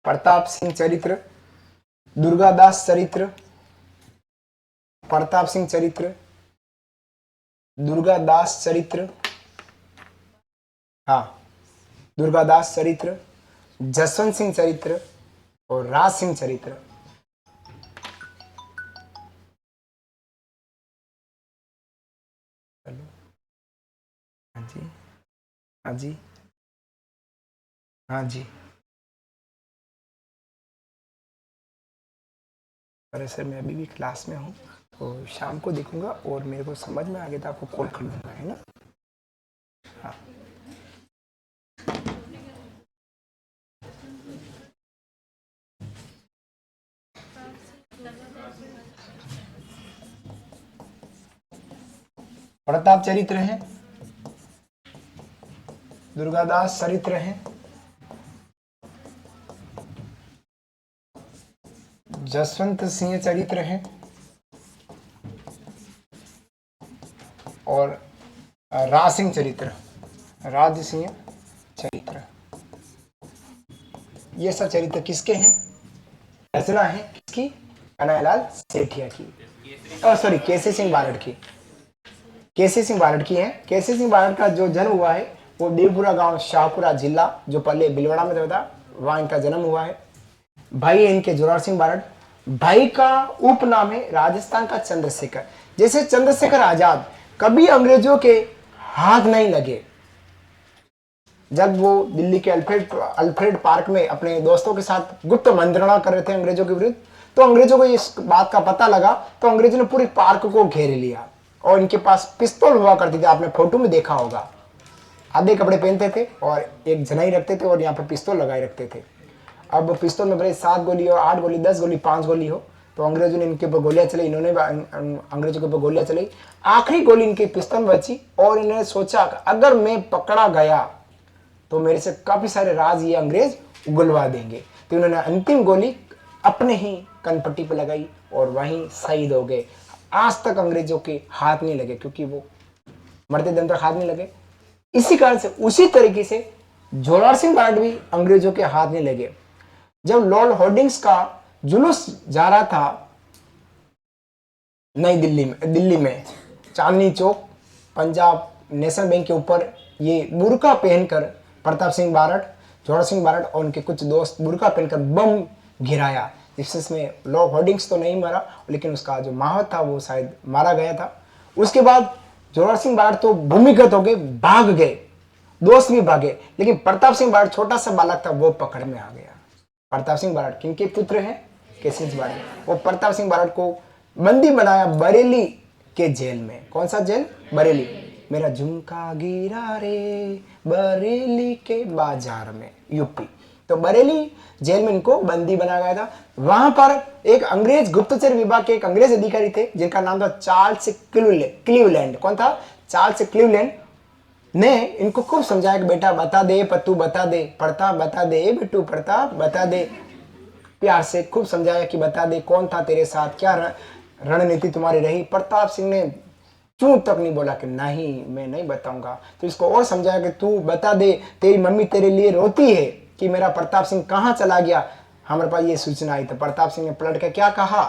प्रताप सिंह चरित्र, दुर्गादास चरित्र, प्रताप सिंह चरित्र, दुर्गादास चरित्र, हाँ दुर्गादास चरित्र, जसवंत सिंह चरित्र और राज सिंह चरित्र। हाँ जी, हाँ जी, हाँ जी। अरे सर मैं अभी भी क्लास में हूँ, तो शाम को देखूंगा, और मेरे को समझ में आ गया तो आपको कॉल कर लूंगा, है ना। हाँ प्रताप चरित्र है, दुर्गादास चरित्र है, जसवंत सिंह चरित्र है, और राज सिंह चरित्र, राज सिंह चरित्र। ये सब चरित्र किसके हैं? रचना है किसकी? कन्हैयालाल सेठिया की, सॉरी केसी सिंह बारड की। केसी सिंह बारड की है। केसी सिंह बारड का जो जन्म हुआ है वो देवपुरा गांव, शाहपुरा जिला, जो पहले बिलवाड़ा में था, वहां इनका जन्म हुआ है। भाई है इनके जोरावर सिंह बारड। भाई का उपनाम है राजस्थान का चंद्रशेखर। जैसे चंद्रशेखर आजाद कभी अंग्रेजों के हाथ नहीं लगे। जब वो दिल्ली के अल्फ्रेड पार्क में अपने दोस्तों के साथ गुप्त मंत्रणा कर रहे थे अंग्रेजों के विरुद्ध, तो अंग्रेजों को इस बात का पता लगा, तो अंग्रेजों ने पूरे पार्क को घेर लिया और इनके पास पिस्तौल हुआ करती थी। आपने फोटो में देखा होगा, आधे कपड़े पहनते थे और एक जनाई रखते थे और यहाँ पे पिस्तौल लगाए रखते थे। अब पिस्तौल में भले 7 गोली हो, 8 गोली, 10 गोली, 5 गोली हो, तो अंग्रेजों ने इनके ऊपर गोलियां चलाई, इन्होंने अंग्रेजों के ऊपर गोलियां चलाई। आखिरी गोली इनकी पिस्तौल में बची और इन्होंने सोचा अगर मैं पकड़ा गया तो मेरे से काफी सारे राज ये अंग्रेज उगलवा देंगे। तो इन्होंने अंतिम गोली अपने ही कनपट्टी पे लगाई और वहीं शहीद हो गए। आज तक अंग्रेजों के हाथ नहीं लगे, क्योंकि वो मरते दम तक हाथ नहीं लगे। इसी कारण से उसी तरीके से जोरावर सिंह बारड भी अंग्रेजों के हाथ नहीं लगे। जब लॉर्ड होर्डिंग्स का जुलूस जा रहा था नई दिल्ली में चांदनी चौक, पंजाब नेशनल बैंक के ऊपर, ये बुर्का पहनकर प्रताप सिंह बारड, जोरावर सिंह बारड और उनके कुछ दोस्त बुर्का पहनकर बम गिराया, जिसमें लॉर्ड होर्डिंग्स तो नहीं मरा, लेकिन उसका जो माहौल था वो शायद मारा गया था। उसके बाद जोरावर सिंह बारड तो भूमिगत हो गए, भाग गए, दोस्त भी भागे, लेकिन प्रताप सिंह बारड छोटा सा बालक था, वो पकड़ में आ गया। प्रताप सिंह बारड किनके पुत्र हैं? केसी सिंह बारड। वो प्रताप सिंह बारड को बंदी बनाया बरेली के जेल में। कौन सा जेल? बरेली। मेरा झुमका गिरा रे बरेली के बाजार में, यूपी। तो बरेली जेल में इनको बंदी बनाया गया था। वहां पर एक अंग्रेज गुप्तचर विभाग के एक अंग्रेज अधिकारी थे जिनका नाम था चार्ल्स क्लीवलैंड। कौन था? चार्ल्स क्लीवलैंड ने इनको खूब समझाया कि बेटा बता दे, पत्तू बता दे, पढ़ता बता दे, बेटू पढ़ता बता दे। प्यार से खूब समझाया कि बता दे कौन था तेरे साथ, क्या रणनीति तुम्हारी रही। प्रताप सिंह ने चूं तक नहीं बोला कि नहीं मैं नहीं बताऊंगा। तो इसको और समझाया कि तू बता दे, तेरी मम्मी तेरे लिए रोती है कि मेरा प्रताप सिंह कहाँ चला गया, हमारे पास ये सूचना आई। तो प्रताप सिंह ने पलट कर क्या कहा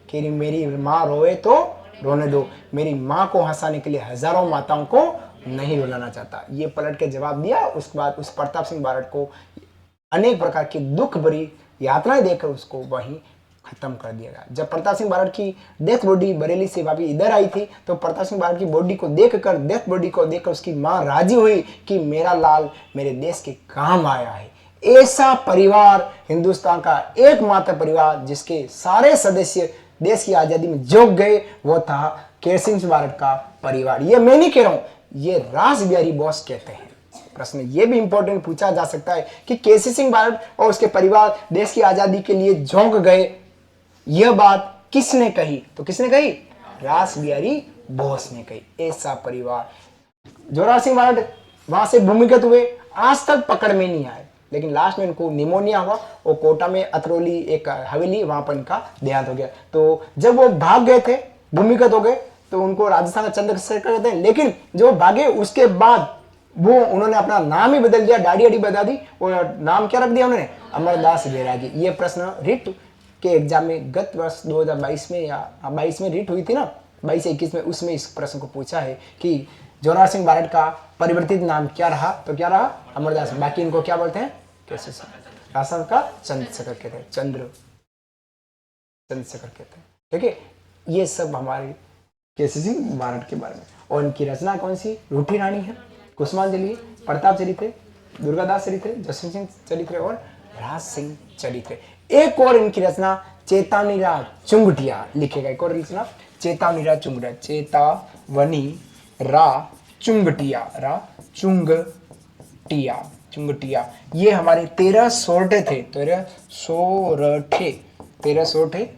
कि मेरी माँ रोए तो रोने दो, मेरी माँ को हंसाने के लिए हजारों माताओं को नहीं रुलाना चाहता। ये पलट के जवाब दिया। उसके बाद उस प्रताप सिंह बारड को अनेक प्रकार की दुख भरी यातनाएं देकर उसको वहीं खत्म कर दिया गया। जब प्रताप सिंह बारड की डेथ बॉडी बरेली से वापस इधर आई थी, तो प्रताप सिंह बारड की बॉडी को देखकर, डेथ बॉडी को देखकर उसकी मां राजी हुई कि मेरा लाल मेरे देश के काम आया है। ऐसा परिवार, हिंदुस्तान का एकमात्र परिवार जिसके सारे सदस्य देश की आजादी में जोग गए, वो था केसी सिंह बारड का परिवार। ये मैं नहीं कह रहा हूं, ये रासबिहारी बोस कहते हैं। प्रश्न ये भी इंपॉर्टेंट पूछा जा सकता है कि केसी सिंह बारड और उसके परिवार देश की आजादी के लिए झोंक गए, यह बात किसने कही? तो किसने कही? रासबिहारी बोस ने कही। ऐसा परिवार। जोरावर सिंह बारड वहां से भूमिगत हुए, आज तक पकड़ में नहीं आए, लेकिन लास्ट में इनको निमोनिया हुआ और कोटा में अतरौली एक हवेली, वहां पर इनका देहांत हो गया। तो जब वो भाग गए थे, भूमिगत हो गए, तो उनको राजस्थान का चंद्रशेखर कहते हैं। लेकिन जो भागे उसके बाद वो उन्होंने अपना नाम ही बदल दिया, दाढ़ी अड़ी बता दी, और नाम क्या रख दिया उन्होंने? अमरदास बैरागी। ये प्रश्न रिट के एग्जाम में गत वर्ष 2022 में या 22 में रिट हुई थी ना, 22-21 में, उसमें इस प्रश्न को पूछा है कि जोरावर सिंह बारड का परिवर्तित नाम क्या रहा? तो क्या रहा? अमरदास। बाकी इनको क्या बोलते हैं? केसी सिंह। राजस्थान का चंद्रशेखर कहते हैं, चंद्रशेखर कहते हैं। ठीक है, ये सब हमारे केसी सिंह बारड के बारे में। और इनकी रचना कौन सी? रूठी रानी है, कुसुमांजलि, प्रताप चरित्र, दुर्गादास चरित्र, जसवंत सिंह चरित्र और राज सिंह चरित्र। एक और इनकी रचना चेतावनी रा चुंगटिया लिखेगा। एक और रचना चेतावनी रा चुंगटिया, चेतावनी रा चुंगटिया। ये हमारे 13 सोरठे थे, 13 सोरठे।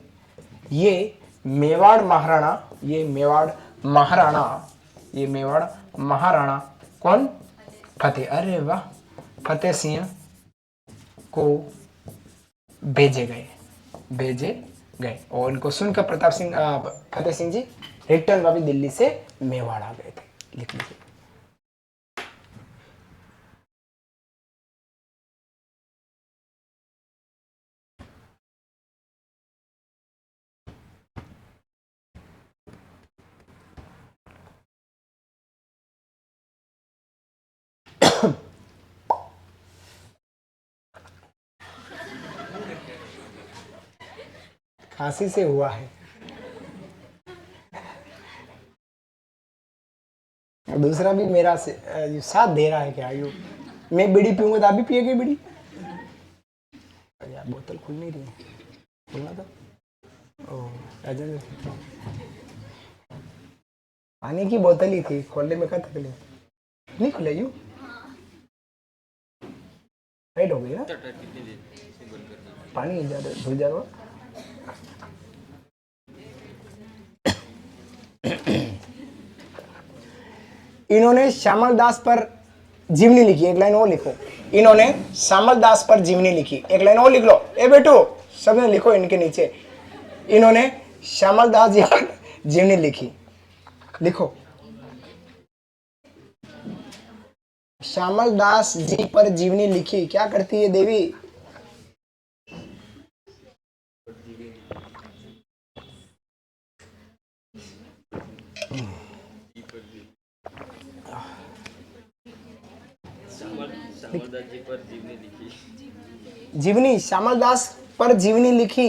ये मेवाड़ महाराणा कौन? फतेह सिंह को भेजे गए और इनको सुनकर फतेह सिंह जी रिटर्न वापस दिल्ली से मेवाड़ आ गए थे। लिख लीजिए। फांसी से हुआ है। दूसरा भी मेरा साथ दे रहा है क्या? यू मैं बीड़ी पीऊंगा तो आप भी पिएगे बीड़ी? यार बोतल खुल नहीं रही है, खुलना तो। ओह पानी की बोतल ही थी, खोलने में क्या तकलीफ? नहीं खुले यू टाइट हो गया। पानी ज्यादा धुल जाएगा। इन्होंने श्यामल दास पर जीवनी लिखी, एक लाइन और लिखो। इन्होंने श्यामल दास पर जीवनी लिखी, एक लाइन और लिख लो। ए बेटू सबने लिखो इनके नीचे, इन्होंने श्यामल दास जी पर जीवनी लिखी, लिखो। श्यामल दास जी पर जीवनी लिखी, क्या करती है देवी? जीवनी, श्यामल दास पर जीवनी लिखी।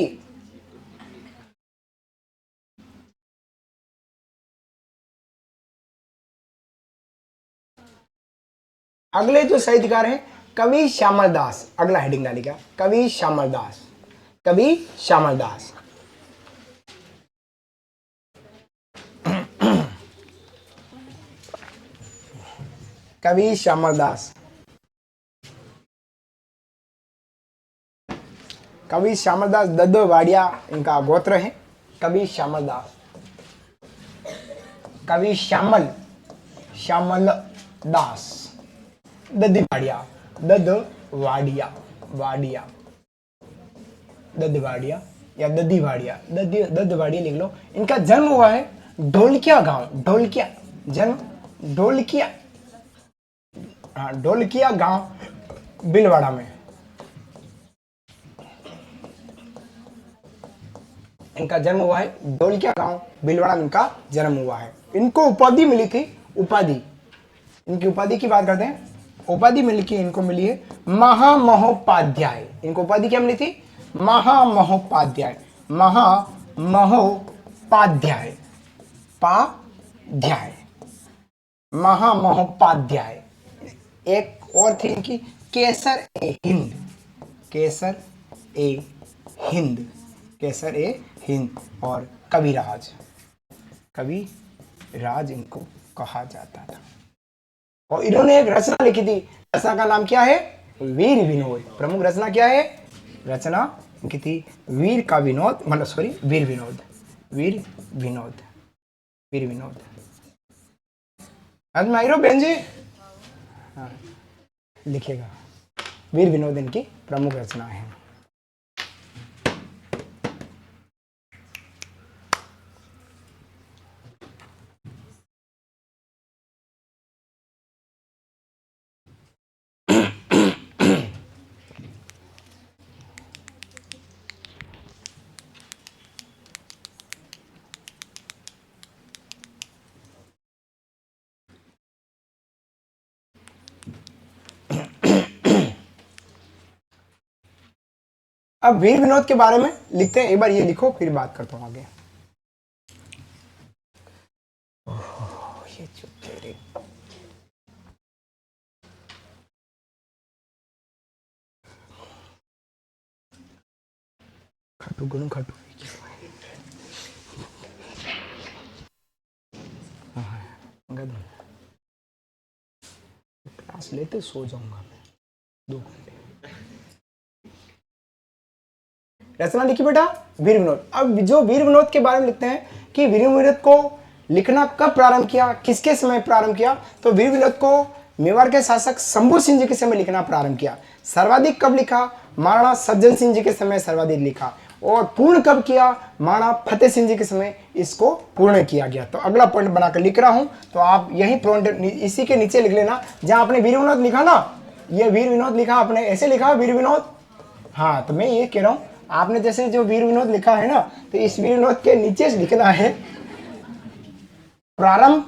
अगले जो साहित्यकार हैं कवि श्यामल दास, अगला हेडिंग डालेगा कवि श्यामल दास, कवि श्यामल दास। कवि श्यामल दास, कवि श्यामल दास दद्दवाड़िया इनका गोत्र है। कवि श्यामल दास, कवि श्यामल श्यामल दास दद्दवाड़िया, दद्दवाड़िया, वाड़िया, दद्दवाड़िया या दद्दीवाड़िया, दद्दवाड़िया लिख लो। इनका जन्म हुआ है ढोलकिया गांव, ढोलकिया, जन्म ढोलकिया, हाँ ढोलकिया गांव बिलवाड़ा में। इनका जन्म हुआ है ढोलकिया गांव बिलवाड़ा में, इनका जन्म हुआ है। इनको उपाधि मिली थी, उपाधि, इनकी उपाधि की बात करते हैं। उपाधि मिली की इनको मिली है महामहोपाध्याय। इनको उपाधि क्या मिली थी? महामहोपाध्याय, महामहोपाध्याय, पाध्याय, महामहोपाध्याय। एक और थी इनकी केसर ए हिंद, केसर ए हिंद, केसर ए हिंद। और कविराज, कविराज इनको कहा जाता था। और इन्होंने एक रचना लिखी थी, रचना का नाम क्या है? वीर विनोद। प्रमुख रचना क्या है? रचना इनकी थी वीर का विनोद, मतलब सॉरी वीर विनोद, वीर विनोद, वीर विनोद। आज मायरो बहन जी, हाँ लिखेगा, वीर विनोद इनकी प्रमुख रचना है। अब वीर विनोद के बारे में लिखते हैं, एक बार ये लिखो फिर बात करता हूं आगे। ये चुप तेरे, खाटू गुणू खाटू, क्लास लेते सो जाऊंगा मैं 2 घंटे। रचना लिखी बेटा वीर विनोद। अब जो वीर विनोद के बारे में लिखते हैं कि वीर विनोद को लिखना कब प्रारंभ किया, किसके समय प्रारंभ किया? तो वीर विनोद को मेवाड़ के शासक शंभू सिंह जी के समय लिखना प्रारंभ किया। सर्वाधिक कब लिखा? महाराणा सज्जन सिंह जी के समय सर्वाधिक लिखा। और पूर्ण कब किया? महाराणा फतेह सिंह जी के समय इसको पूर्ण किया गया। तो अगला पॉइंट बनाकर लिख रहा हूं, तो आप यही पॉइंट इसी के नीचे लिख लेना जहां आपने वीर विनोद लिखा ना, ये वीर विनोद लिखा आपने, ऐसे लिखा वीर विनोद। हाँ तो मैं ये कह रहा हूं, आपने जैसे जो वीर विनोद लिखा है ना, तो इस वीर विनोद के नीचे लिखना है प्रारंभ,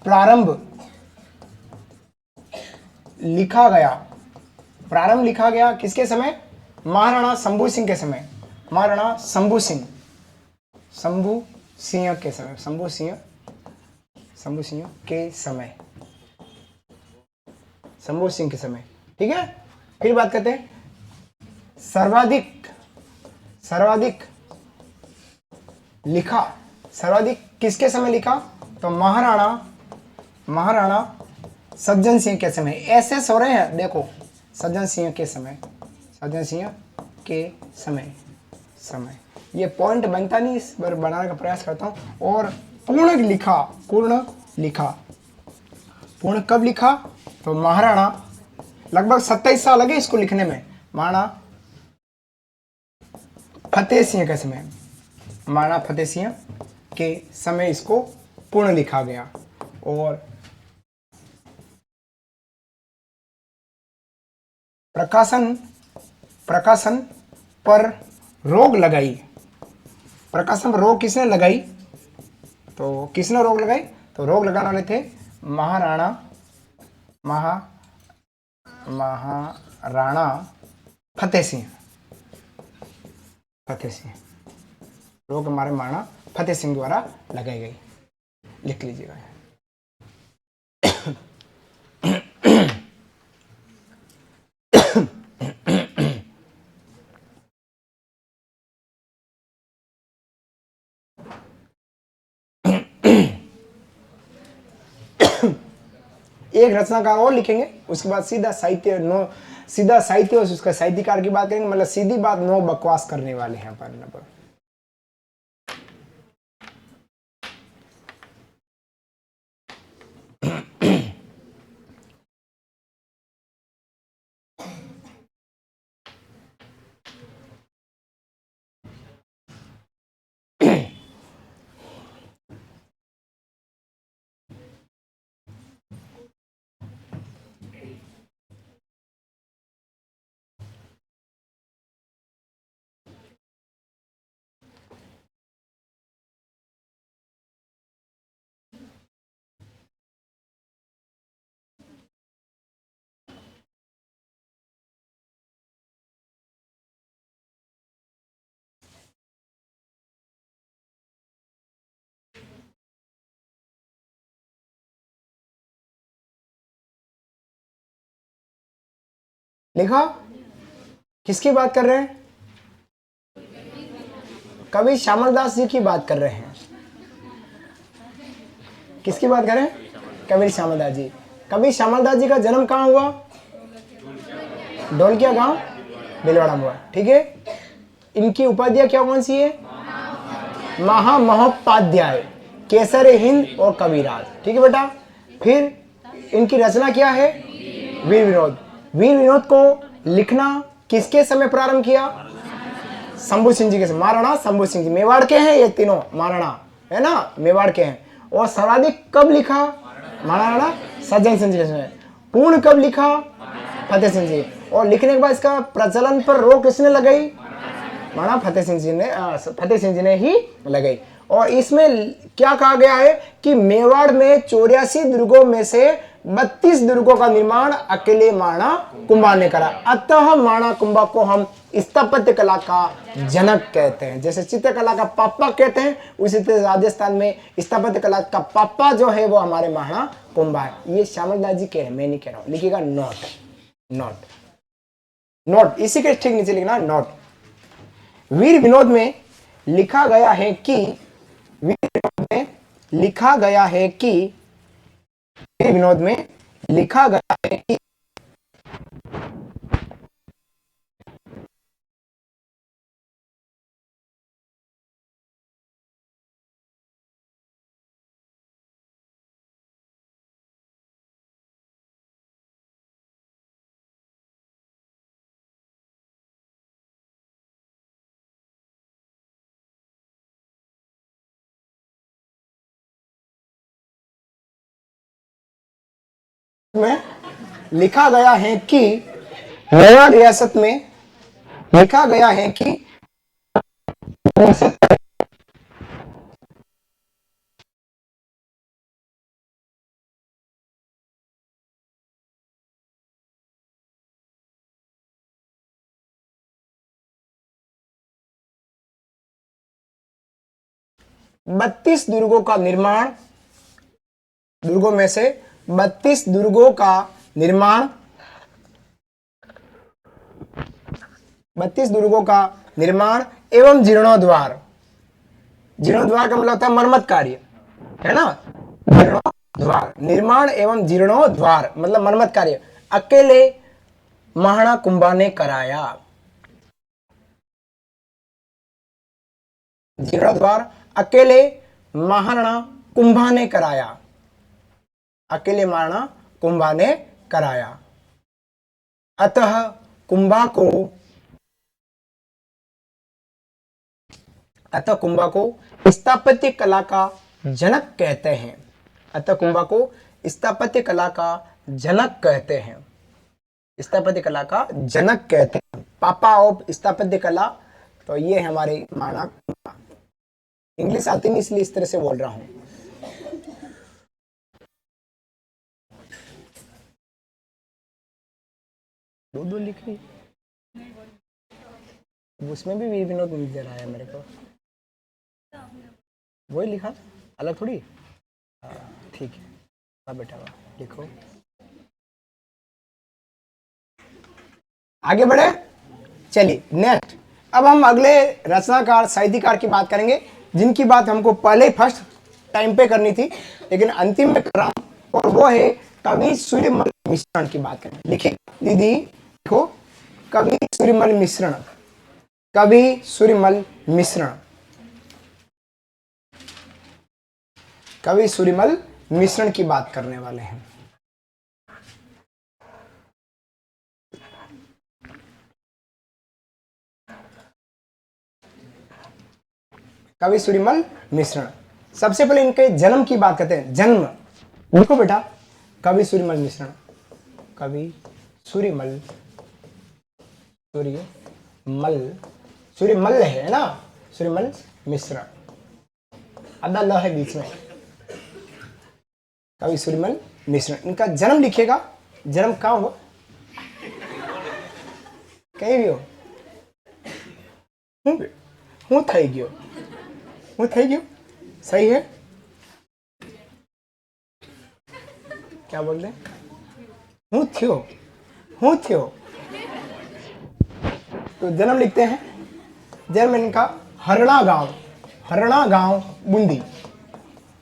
प्रारंभ लिखा गया, प्रारंभ लिखा गया किसके समय? महाराणा शंभू सिंह के समय, महाराणा शंभू सिंह, शंभू सिंह के समय, शंभू सिंह के समय, शंभू सिंह के समय। ठीक है, फिर बात करते हैं सर्वाधिक लिखा, सर्वाधिक किसके समय लिखा? तो महाराणा सज्जन सिंह के समय। ऐसे सो रहे हैं देखो, सज्जन सिंह के समय, सज्जन सिंह के समय ये पॉइंट बनता नहीं, इस बार बनाने का प्रयास करता हूं। और पूर्ण कब लिखा? तो महाराणा, लगभग 27 साल लगे इसको लिखने में, महाराणा फतेह सिंह के समय, महाराणा फतेह सिंह के समय इसको पूर्ण लिखा गया। और प्रकाशन पर रोक लगाई, प्रकाशन पर रोक किसने लगाई? तो किसने रोक लगाई? तो रोक लगाने वाले थे महाराणा फतेह सिंह। रोक हमारे महाराणा फतेह सिंह द्वारा लगाई गई, लिख लीजिएगा। एक रचनाकार और लिखेंगे, उसके बाद सीधा साहित्य और उसका साहित्यकार की बात करेंगे। मतलब सीधी बात, नो बकवास करने वाले हैं पर। लिखा, किसकी बात कर रहे हैं? कवि श्यामल दास जी की बात कर रहे हैं। किसकी बात कर रहे हैं? कवि श्यामल दास जी। कवि श्यामल दास जी का जन्म कहाँ हुआ? ढोलकिया गांव, भीलवाड़ा में हुआ। ठीक है, इनकी उपाधियां क्या कौन सी है? महामहोपाध्याय, केसर हिंद और कविराज। ठीक है बेटा। फिर इनकी रचना क्या है? वीर विनोद। वीर विनोद को लिखना किसके समय प्रारंभ किया? शंभू सिंह जी के समय। महाराणा शंभू सिंह जी, मेवाड़ के हैं ये तीनों, महाराणा है ना, मेवाड़ के हैं। और सर्वाधिक कब लिखा? महाराणा सज्जन सिंह जी के समय। पूर्ण कब लिखा? फतेह सिंह जी। और लिखने के बाद इसका प्रचलन पर रोक किसने लगाई? महाराणा फतेह सिंह जी ने ही लगाई। और इसमें क्या कहा गया है कि मेवाड़ में 84 दुर्गों में से 32 दुर्गों का निर्माण अकेले महाराणा कुंभा ने करा। अतः महाराणा कुंभा को हम स्थापत्य कला का जनक कहते हैं। जैसे चित्रकला का पापा कहते हैं, उसी तरह राजस्थान में स्थापत्य कला का पापा जो है वो हमारे महाराणा कुंभा है। ये श्यामल दास जी के हैं, मैं नहीं कह रहा हूं। लिखिएगा नोट, इसी के ठीक नीचे लिखना नोट। वीर विनोद में लिखा गया है कि वीर विनोद में लिखा गया है कि में लिखा गया है कि मेवाड़ रियासत में लिखा गया है कि 32 दुर्गों का निर्माण, दुर्गों में से 32 दुर्गों का निर्माण, 32 दुर्गों का निर्माण एवं जीर्णोद्धार। जीर्णोद्धार का मतलब होता है मरम्मत कार्य, है ना। जीर्णोद्धार, निर्माण एवं जीर्णोद्धार मतलब मरम्मत कार्य अकेले महाराणा कुंभा ने कराया। जीर्णोद्धार अकेले महाराणा कुंभा ने कराया, अकेले महाराणा कुंभा ने कराया। अतः कुंभा को स्थापत्य कला का जनक कहते हैं। अतः कुंभा को स्थापत्य कला का जनक कहते हैं, स्थापत्य कला का जनक कहते हैं, पापा ऑफ स्थापत्य कला। तो ये हमारे महाराणा कुंभा। इंग्लिश आती नहीं इसलिए इस तरह से बोल रहा हूं। दो लिख रही, उसमें भी वीर विनोद नजर आया मेरे को, वही लिखा, अलग थोड़ी। ठीक है, हाँ बेटा लिखो। आगे बढ़े, चलिए नेक्स्ट। अब हम अगले रचनाकार साहित्यकार की बात करेंगे, जिनकी बात हमको पहले फर्स्ट टाइम पे करनी थी लेकिन अंतिम में कर रहा हूं, और वो है कवि सूर्यमल मिश्रण की बात करेंगे। लिखिए दीदी, देखो, कवि सूर्यमल मिश्रण, कवि सूर्यमल मिश्रण, कवि सूर्यमल मिश्रण की बात करने वाले हैं। कवि सूर्यमल मिश्रण, सबसे पहले इनके जन्म की बात करते हैं। जन्म लिखो बेटा, कवि सूर्यमल मिश्रण, कवि सूर्यमल, सूर्यमल है ना, सूर्यमल मिश्रण, आधा ल है बीच में। कवि सूर्यमल मिश्रण, इनका जन्म लिखिएगा। जन्म कहाँ हुआ, कहीं भी हो, हूँ થઈ ગયો, હું થઈ ગયો, सही है। क्या बोल रहे, हूँ थ्यो। तो जन्म लिखते हैं। जन्म इनका हरणा गांव बूंदी,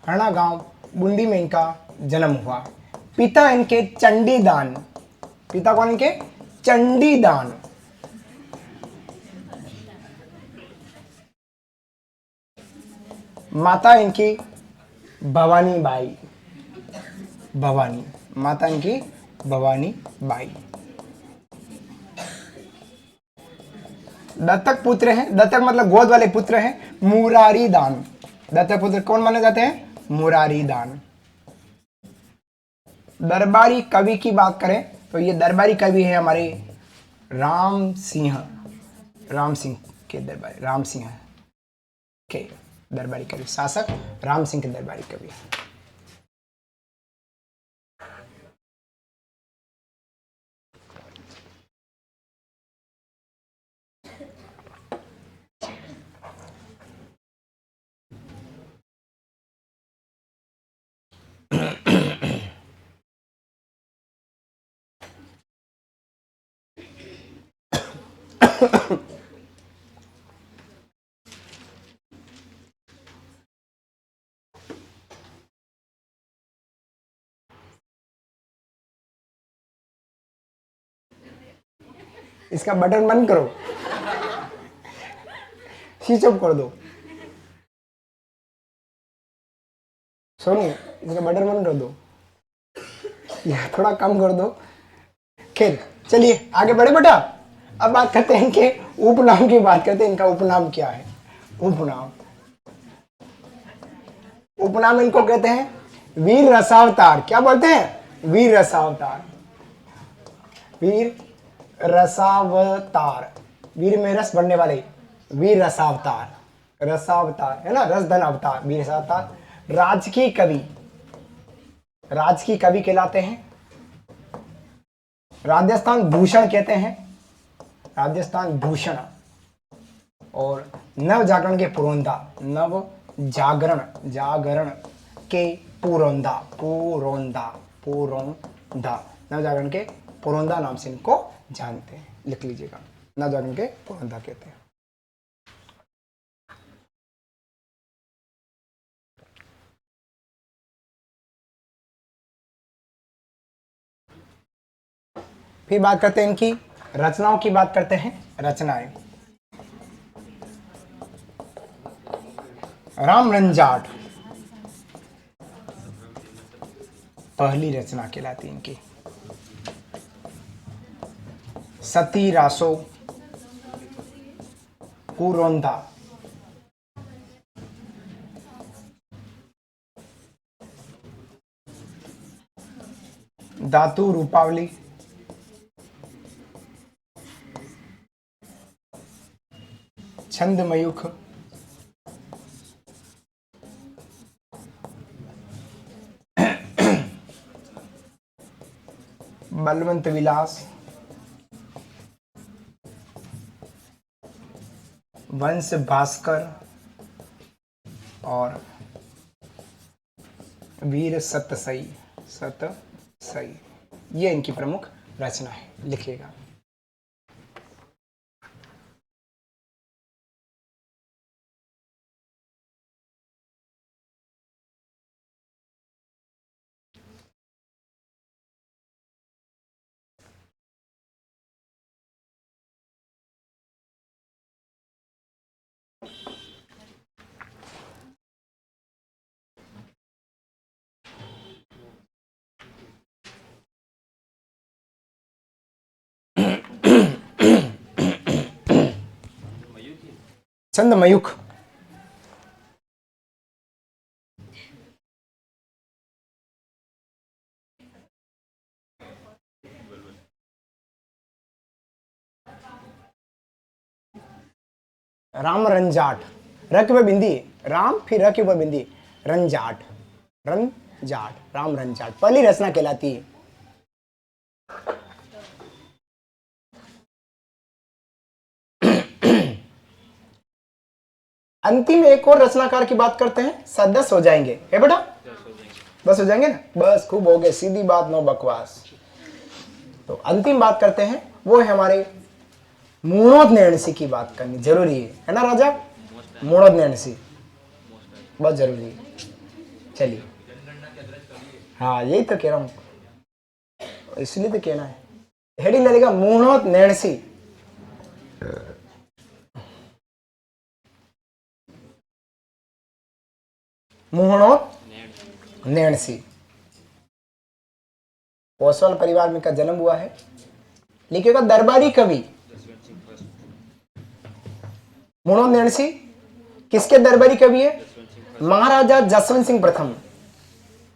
हरणा गांव बूंदी में इनका जन्म हुआ। पिता इनके चंडीदान, पिता कौन इनके, चंडीदान। माता इनकी भवानी बाई, भवानी, माता इनकी भवानी बाई। दत्तक पुत्र हैं, दत्तक मतलब गोद वाले पुत्र हैं, मुरारी दान। दत्तक पुत्र कौन माने जाते हैं, मुरारी दान। दरबारी कवि की बात करें तो ये दरबारी कवि है हमारे राम सिंह के दरबारी, राम सिंह के दरबारी कवि, शासक राम सिंह के दरबारी कवि। इसका बटन बंद करो, स्विच ऑफ कर दो। सोनू, इसका बटन बंद कर दो, या थोड़ा कम कर दो। खैर चलिए आगे बढ़े बेटा। अब बात करते हैं इनके उपनाम की बात करते हैं। इनका उपनाम क्या है, उपनाम इनको कहते हैं वीर रसावतार। क्या बोलते हैं, वीर रसावतार, वीर रसावतार, वीर में रस बनने वाले, वीर रसावतार, रसावतार है ना, रसधन अवतार, वीर रसावतार। राजकीय कवि कहलाते हैं। राजस्थान भूषण कहते हैं, राजस्थान भूषण। और नव जागरण के पुरोधा, नव जागरण, जागरण के पुरोंदा, पुरोंदा, पुरोंदा, नवजागरण के पुरोंदा नाम से इनको जानते हैं, लिख लीजिएगा, नवजागरण के पुरोंदा कहते हैं। फिर बात करते हैं इनकी रचनाओं की, बात करते हैं रचनाएं। राम रंजाट पहली रचना कहलाती इनकी। सती रासो कुरोंदा धातु रूपावली छंद मयूख बलवंत विलास वंश भास्कर और वीर सतसई, सतसई, ये इनकी प्रमुख रचना है, लिखिएगा। छंद मयूख राम रंजाट, र के ऊपर बिंदी, राम फिर र के ऊपर बिंदी, रंजाट, रंजाट, राम रंजाट पहली रचना कहलाती है। अंतिम एक और रचनाकार की बात करते हैं, 10 हो जाएंगे, है बेटा? 10 हो जाएंगे ना, बस खूब हो गए, सीधी बात, नो बकवास। तो अंतिम बात करते हैं, वो है हमारे मूणोद नैणसी की बात करनी जरूरी है ना राजा? मूणोद नैणसी बहुत जरूरी है। चलिए, हाँ यही तो कह रहा हूं, इसलिए तो कहना है। हेडिंग लगेगा मूणोद नैणसी। मूणोद नैणसी ओसवाल परिवार में का जन्म हुआ है। लिखेगा दरबारी कवि मूणोद नैणसी किसके दरबारी कवि है? महाराजा जसवंत सिंह प्रथम,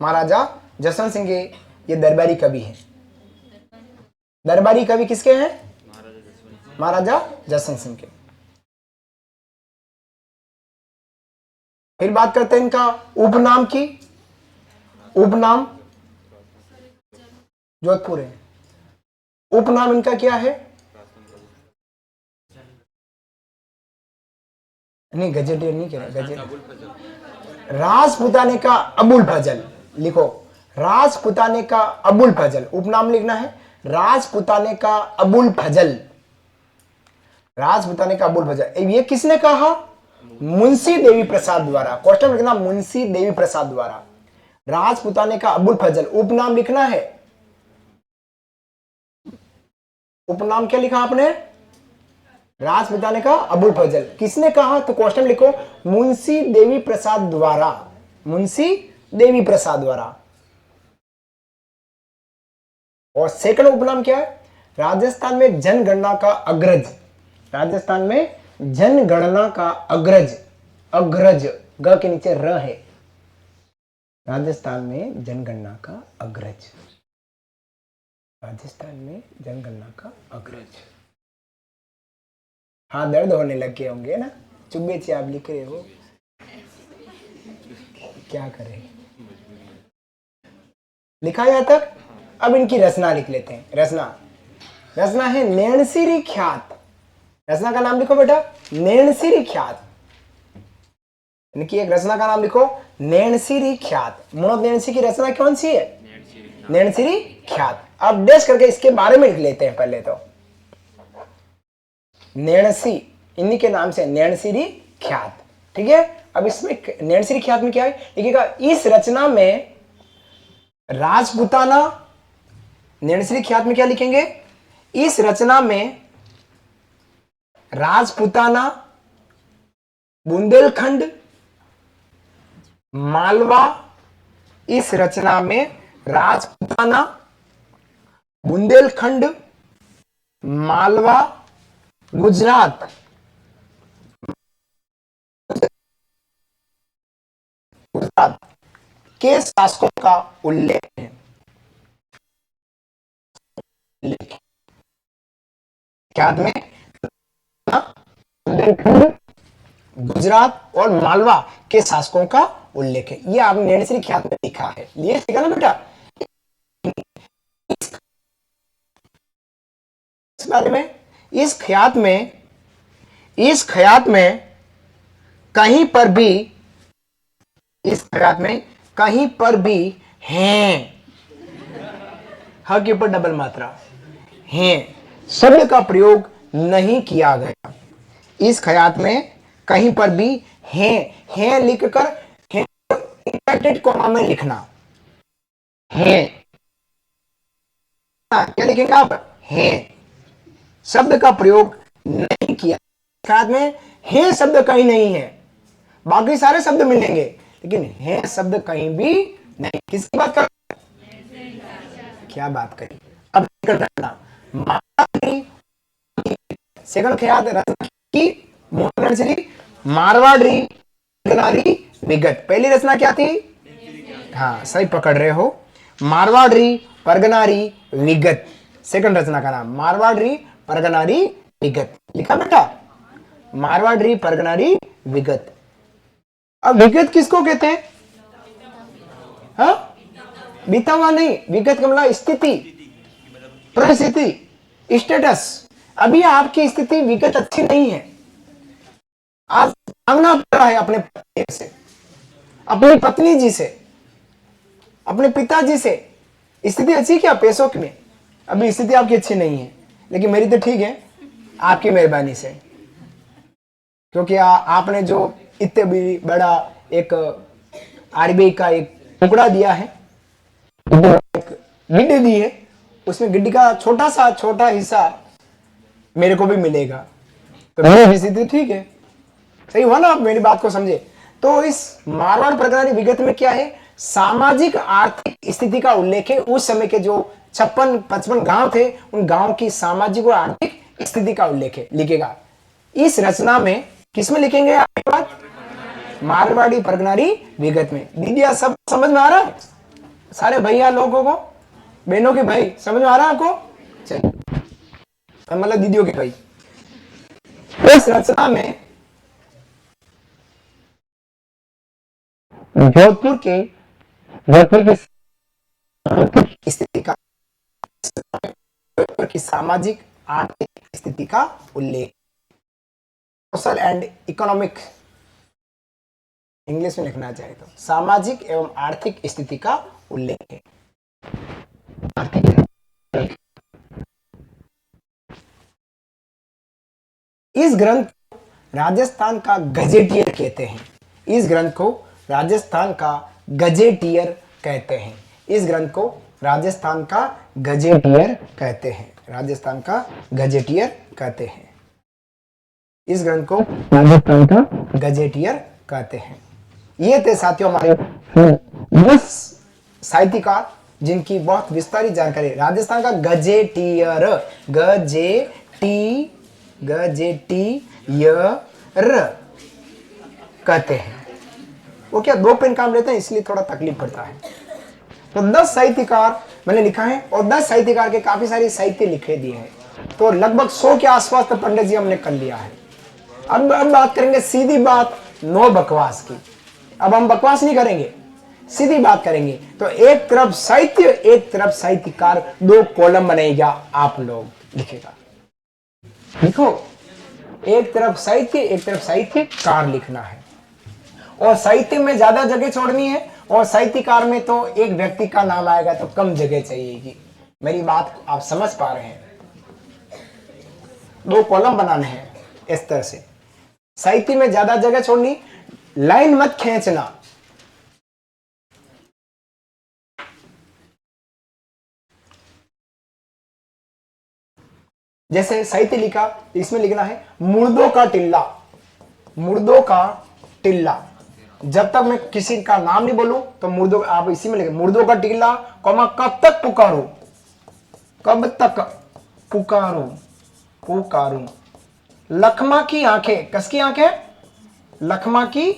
महाराजा जसवंत सिंह के ये दरबारी कवि है। दरबारी कवि किसके हैं? महाराजा जसवंत सिंह के। फिर बात करते हैं इनका उपनाम की। उपनाम जोधपुर है। उपनाम इनका क्या है? नहीं गजेटियर नहीं कह रहा, गजेटियर। राजपुताने का अबुल फजल, लिखो राजपुताने का अबुल फजल, उपनाम लिखना है राजपुताने का अबुल फजल, राजपुताने का अबुल फजल। ये किसने कहा? मुंशी देवी प्रसाद द्वारा। क्वेश्चन लिखना मुंशी देवी प्रसाद द्वारा। राजपुताने का अबुल फजल, उपनाम लिखना है। उपनाम क्या लिखा आपने? राजपुताने का अबुल फजल। किसने कहा? तो क्वेश्चन लिखो मुंशी देवी प्रसाद द्वारा, मुंशी देवी प्रसाद द्वारा। और सेकंड उपनाम क्या है? राजस्थान में जनगणना का अग्रज, राजस्थान में जनगणना का अग्रज, अग्रज ग के नीचे र है, राजस्थान में जनगणना का अग्रज, राजस्थान में जनगणना का अग्रज। हाँ दर्द होने लग गए होंगे ना, चुब्बे चे आप लिख रहे हो, क्या करें, लिखा यहाँ तक। अब इनकी रचना लिख लेते हैं। रचना, रचना है नैणसीरी ख्यात। रचना का नाम लिखो बेटा, नैणसीरी ख्यात। इनकी एक रचना का नाम लिखो, नैणसीरी ख्यात। मुणत नैणसी की रचना कौन सी है? नैणसीरी ख्यात। अब डेश करके इसके बारे में लिख लेते हैं पहले तो। नैणसी, इन्हीं के नाम से नैणसीरी ख्यात, ठीक है। अब इसमें नैणसीरी ख्यात में क्या है लिखिएगा, इस रचना में राजपूताना, नैणसीरी ख्यात में क्या लिखेंगे, इस रचना में राजपूताना, बुंदेलखंड, मालवा, इस रचना में राजपूताना, बुंदेलखंड, मालवा, गुजरात, गुजरात के शासकों का उल्लेख है। ख्यात में बुंदेलखंड, गुजरात और मालवा के शासकों का उल्लेख है। ये आपने नैणसीरी ख्यात में लिखा है, ये सीखा ना बेटा। इस बारे में, इस ख्यात में कहीं पर भी, इस ख्यात में कहीं पर भी हैं, ह के ऊपर डबल मात्रा, हैं शब्द का प्रयोग नहीं किया गया। इस ख्यात में कहीं पर भी हैं लिखकर इंवर्टेड कॉमा में लिखना, हैं, क्या लिखेंगे आप, हैं शब्द का प्रयोग नहीं किया। ख्यात में हैं शब्द कहीं नहीं है, बाकी सारे शब्द मिलेंगे, लेकिन हैं शब्द कहीं भी नहीं। किसकी बात कर, क्या बात करी। अब सेकंड ख्यात रचना की मारवाड़ी परगनारी विगत। पहली रचना क्या थी, हाँ सही पकड़ रहे हो, मारवाड़ी परगनारी विगत। सेकंड रचना का नाम मारवाड़ी परगनारी विगत, लिखा बेटा, मारवाड़ी परगनारी विगत। अब विगत किसको कहते हैं, हाँ बीता हुआ नहीं, विगत का मतलब स्थिति, परिस्थिति, स्टेटस। अभी आपकी स्थिति विगत अच्छी नहीं है, आप मांगना पड़ रहा है अपने पति से, अपनी पत्नी जी से, अपने पिताजी से। स्थिति अच्छी क्या, पैसों की में अभी स्थिति आपकी अच्छी नहीं है, लेकिन मेरी तो ठीक है आपकी मेहरबानी से, क्योंकि आपने जो इतने भी बड़ा एक आरबीआई का एक टुकड़ा दिया है, एक गिड्डी दी है, उसमें गिड्डी का छोटा हिस्सा मेरे को भी मिलेगा, तो मेरी स्थिति ठीक है। सही हुआ ना, आप मेरी बात को समझे। तो इस मारवाड़ परगनारी विगत में क्या है, सामाजिक आर्थिक स्थिति का उल्लेख है। उस समय के जो 56-55 गांव थे, उन गांव की सामाजिक और आर्थिक स्थिति का उल्लेख है, लिखेगा। इस रचना में किसमें लिखेंगे आपके बात, मारवाड़ी परगनारी विगत में। दीदिया सब समझ में आ रहा है, सारे भैया लोगों को, बहनों के भाई समझ में आ रहा है आपको, चलिए मतलब दीदियों के भाई। इस रचना में जोधपुर की स्थिति का, जोधपुर की सामाजिक आर्थिक स्थिति का उल्लेख, सोशल एंड इकोनॉमिक, इंग्लिश में लिखना चाहे तो सामाजिक एवं आर्थिक स्थिति का उल्लेख है। इस ग्रंथ को राजस्थान का गजेटियर कहते हैं। इस ग्रंथ को राजस्थान का गजेटियर कहते हैं। इस ग्रंथ को राजस्थान का गजेटियर कहते हैं। राजस्थान का गजेटियर कहते हैं। इस ग्रंथ को राजस्थान का गजेटियर कहते हैं। ये थे साथियों हमारे 10 साहित्यकार जिनकी बहुत विस्तारित जानकारी। राजस्थान का गजेटियर, गजेटियर कहते हैं। वो क्या 2 पेन काम लेते हैं, इसलिए थोड़ा तकलीफ पड़ता है। तो 10 साहित्यकार मैंने लिखा है, और 10 साहित्यकार के काफी सारे साहित्य लिखे दिए हैं, तो लगभग 100 के आसपास तो पंडित जी हमने कर लिया है। अब बात करेंगे सीधी बात, नो बकवास की। अब हम बकवास नहीं करेंगे, सीधी बात करेंगे। तो एक तरफ साहित्य, एक तरफ साहित्यकार, 2 कॉलम बनेगा, आप लोग लिखेगा, लिखो, एक तरफ साहित्य, एक तरफ साहित्यकार लिखना है। और साहित्य में ज्यादा जगह छोड़नी है और साहित्यकार में तो एक व्यक्ति का नाम आएगा तो कम जगह चाहिएगी। मेरी बात आप समझ पा रहे हैं? 2 कॉलम बनाने हैं इस तरह से। साहित्य में ज्यादा जगह छोड़नी, लाइन मत खींचना। जैसे साहित्य लिखा, इसमें लिखना है मुर्दों का टिल्ला। मुर्दों का टिल्ला। जब तक मैं किसी का नाम नहीं बोलूं तो मुर्दों, आप इसी में लिखे मुर्दों का टिल्ला, कौमा कब तक पुकारूं, कब तक पुकारूं, पुकारूं। लखमा की आंखें, किसकी आंखें? लखमा की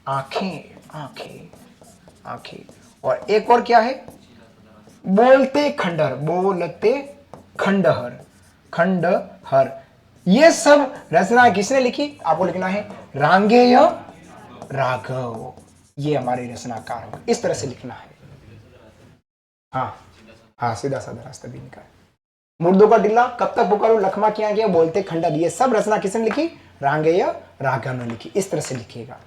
आंखें, आंखें, आंखें। और एक और क्या है? बोलते खंडहर, बोलते खंडहर, खंडहर। ये सब रचना किसने लिखी? आपको लिखना है रांगेय राघव। ये हमारे रचनाकार होंगे, इस तरह से लिखना है। हाँ हाँ, सीधा साधा रास्ता भी निकाल। मुर्दों का टिल्ला, कब तक पुकारूं, लखमा की आंखें, बोलते खंडहर, ये सब रचना किसने लिखी? रांगेय राघव ने लिखी। इस तरह से लिखिएगा।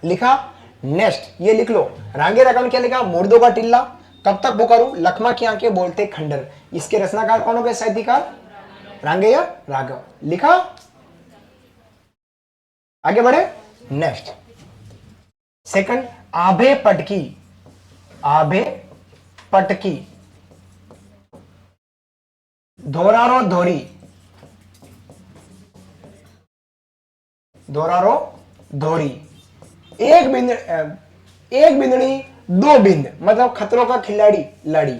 लिखा। नेक्स्ट ये लिख लो, रांगे राघव ने क्या लिखा? मुर्दों का टिल्ला, कब तक पुकारूं, लखमा की आंखें, बोलते खंडहर। इसके रचनाकार कौन हो गए? साहित्यकार रांगेय राघव। लिखा। आगे बढ़े। नेक्स्ट सेकंड, आभे पटकी, आभे पटकी, धोरारो धोरी, धोरारो धोरी। एक बिंदनी 2 बिंद, मतलब खतरों का खिलाड़ी लड़ी।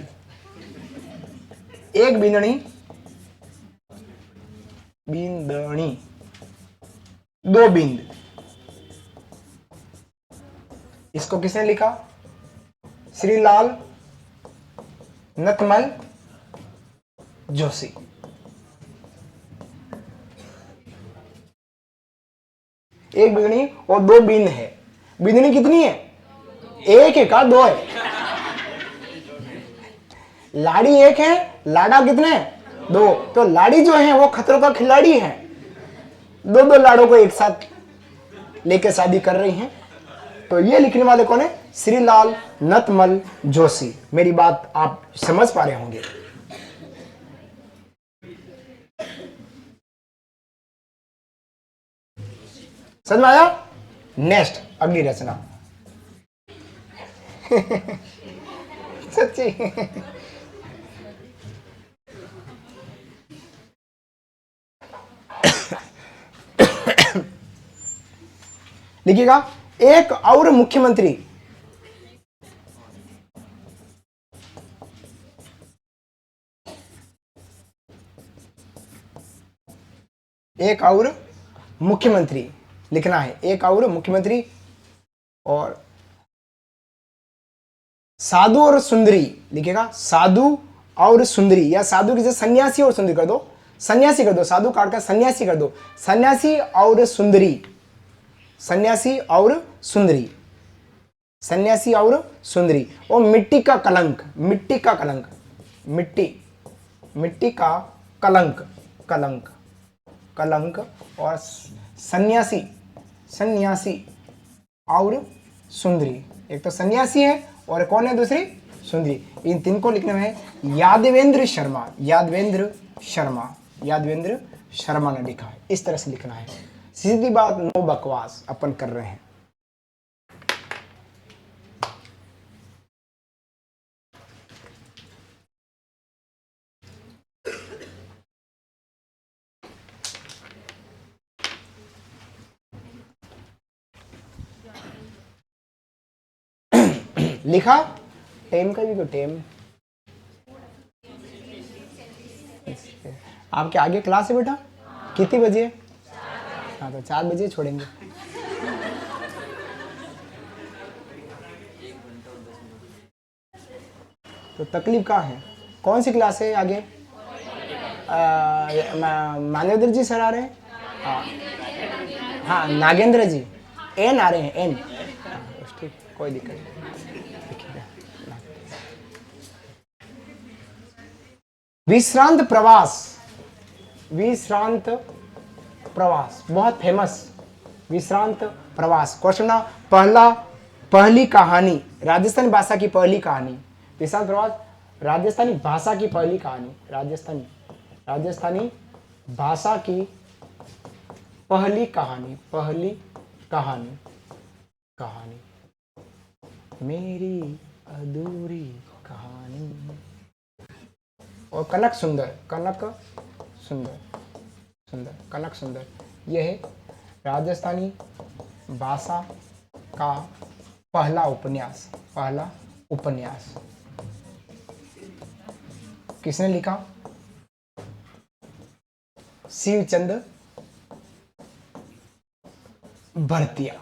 एक बिंदनी, बिंदनी 2 बिंद। इसको किसने लिखा? श्रीलाल नतमल जोशी। एक बिंदनी और 2 बिंद है। बिंदनी कितनी है? एक है का 2 है? लाड़ी एक है, लाड़ा कितने? 2। तो लाड़ी जो है वो खतरों का खिलाड़ी है। 2 लाड़ों को एक साथ लेकर शादी कर रही हैं। तो ये लिखने वाले कौन है? श्रीलाल नतमल जोशी। मेरी बात आप समझ पा रहे होंगे। समझ में आया? नेक्स्ट अगली रचना। सच्ची। लिखिएगा, एक और मुख्यमंत्री, एक और मुख्यमंत्री लिखना है। एक और मुख्यमंत्री। और साधु और सुंदरी लिखिएगा। साधु और सुंदरी, या साधु की जगह सन्यासी और सुंदरी कर दो। सन्यासी कर दो, साधु काट कर सन्यासी कर दो। सन्यासी और सुंदरी, सन्यासी और सुंदरी, सन्यासी और सुंदरी। और मिट्टी का कलंक, मिट्टी का कलंक, मिट्टी, मिट्टी का कलंक, कलंक, कलंक। और सन्यासी, सन्यासी और सुंदरी। एक तो सन्यासी है और कौन है दूसरी? सुंदरी। इन 3 को लिखने में यादवेंद्र शर्मा, यादवेंद्र शर्मा, यादवेंद्र शर्मा ने लिखा है। इस तरह से लिखना है। सीधी बात, नो बकवास अपन कर रहे हैं। लिखा। टेम का भी तो टेम। आपके आगे क्लास है बेटा? कितनी बजे? हाँ तो 4 बजे छोड़ेंगे। तो तकलीफ कहाँ है? कौन सी क्लास है आगे? मान्यवर जी सर आ रहे हैं। हाँ हाँ नागेंद्र जी, एन आ रहे हैं, एन। ठीक, कोई दिक्कत नहीं। विश्रांत प्रवास, विश्रांत प्रवास बहुत फेमस। विश्रांत प्रवास क्वेश्चन। पहला, पहली कहानी, राजस्थानी भाषा की पहली कहानी। विश्रांत प्रवास राजस्थानी भाषा की पहली कहानी, राजस्थानी भाषा की पहली कहानी, पहली कहानी, कहानी मेरी अधूरी कहानी। और कनक सुंदर, कनक सुंदर, कनक सुंदर, यह है राजस्थानी भाषा का पहला उपन्यास, पहला उपन्यास। किसने लिखा? शिवचंद भरतिया,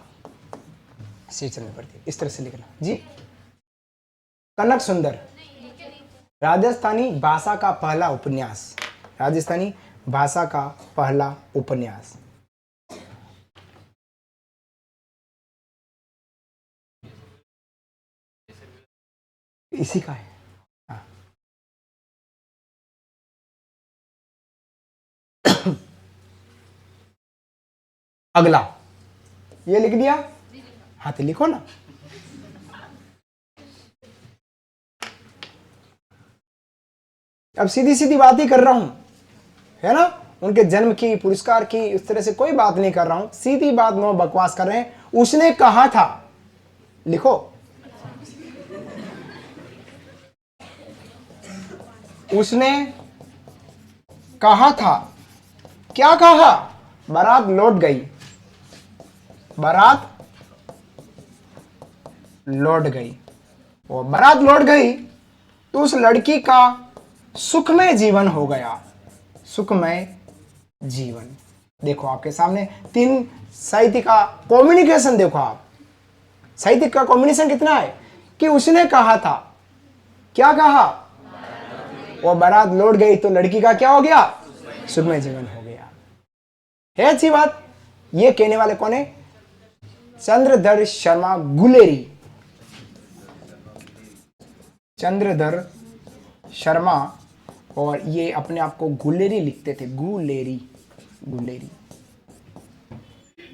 शिवचंद भरतिया, इस तरह से लिखना जी। कनक सुंदर राजस्थानी भाषा का पहला उपन्यास, राजस्थानी भाषा का पहला उपन्यास। इसी का है। हाँ। अगला ये लिख दिया? हाँ तो लिखो ना। अब सीधी सीधी बात ही कर रहा हूं, है ना। उनके जन्म की, पुरस्कार की, इस तरह से कोई बात नहीं कर रहा हूं, सीधी बात, नो बकवास कर रहे हैं। उसने कहा था, लिखो। उसने कहा था, क्या कहा? बारात लौट गई, बारात लौट गई। और बारात लौट गई तो उस लड़की का सुखमय जीवन हो गया, सुखमय जीवन। देखो आपके सामने तीन साहित्य का कॉम्युनिकेशन, देखो आप साहित्य का कॉम्बिनेशन कितना है कि उसने कहा था, क्या कहा? वो बारात लौट गई तो लड़की का क्या हो गया? सुखमय जीवन हो गया। है अच्छी बात। ये कहने वाले कौन है? चंद्रधर शर्मा गुलेरी, चंद्रधर शर्मा। और ये अपने आप को गुलेरी लिखते थे, गुलेरी, गुलेरी।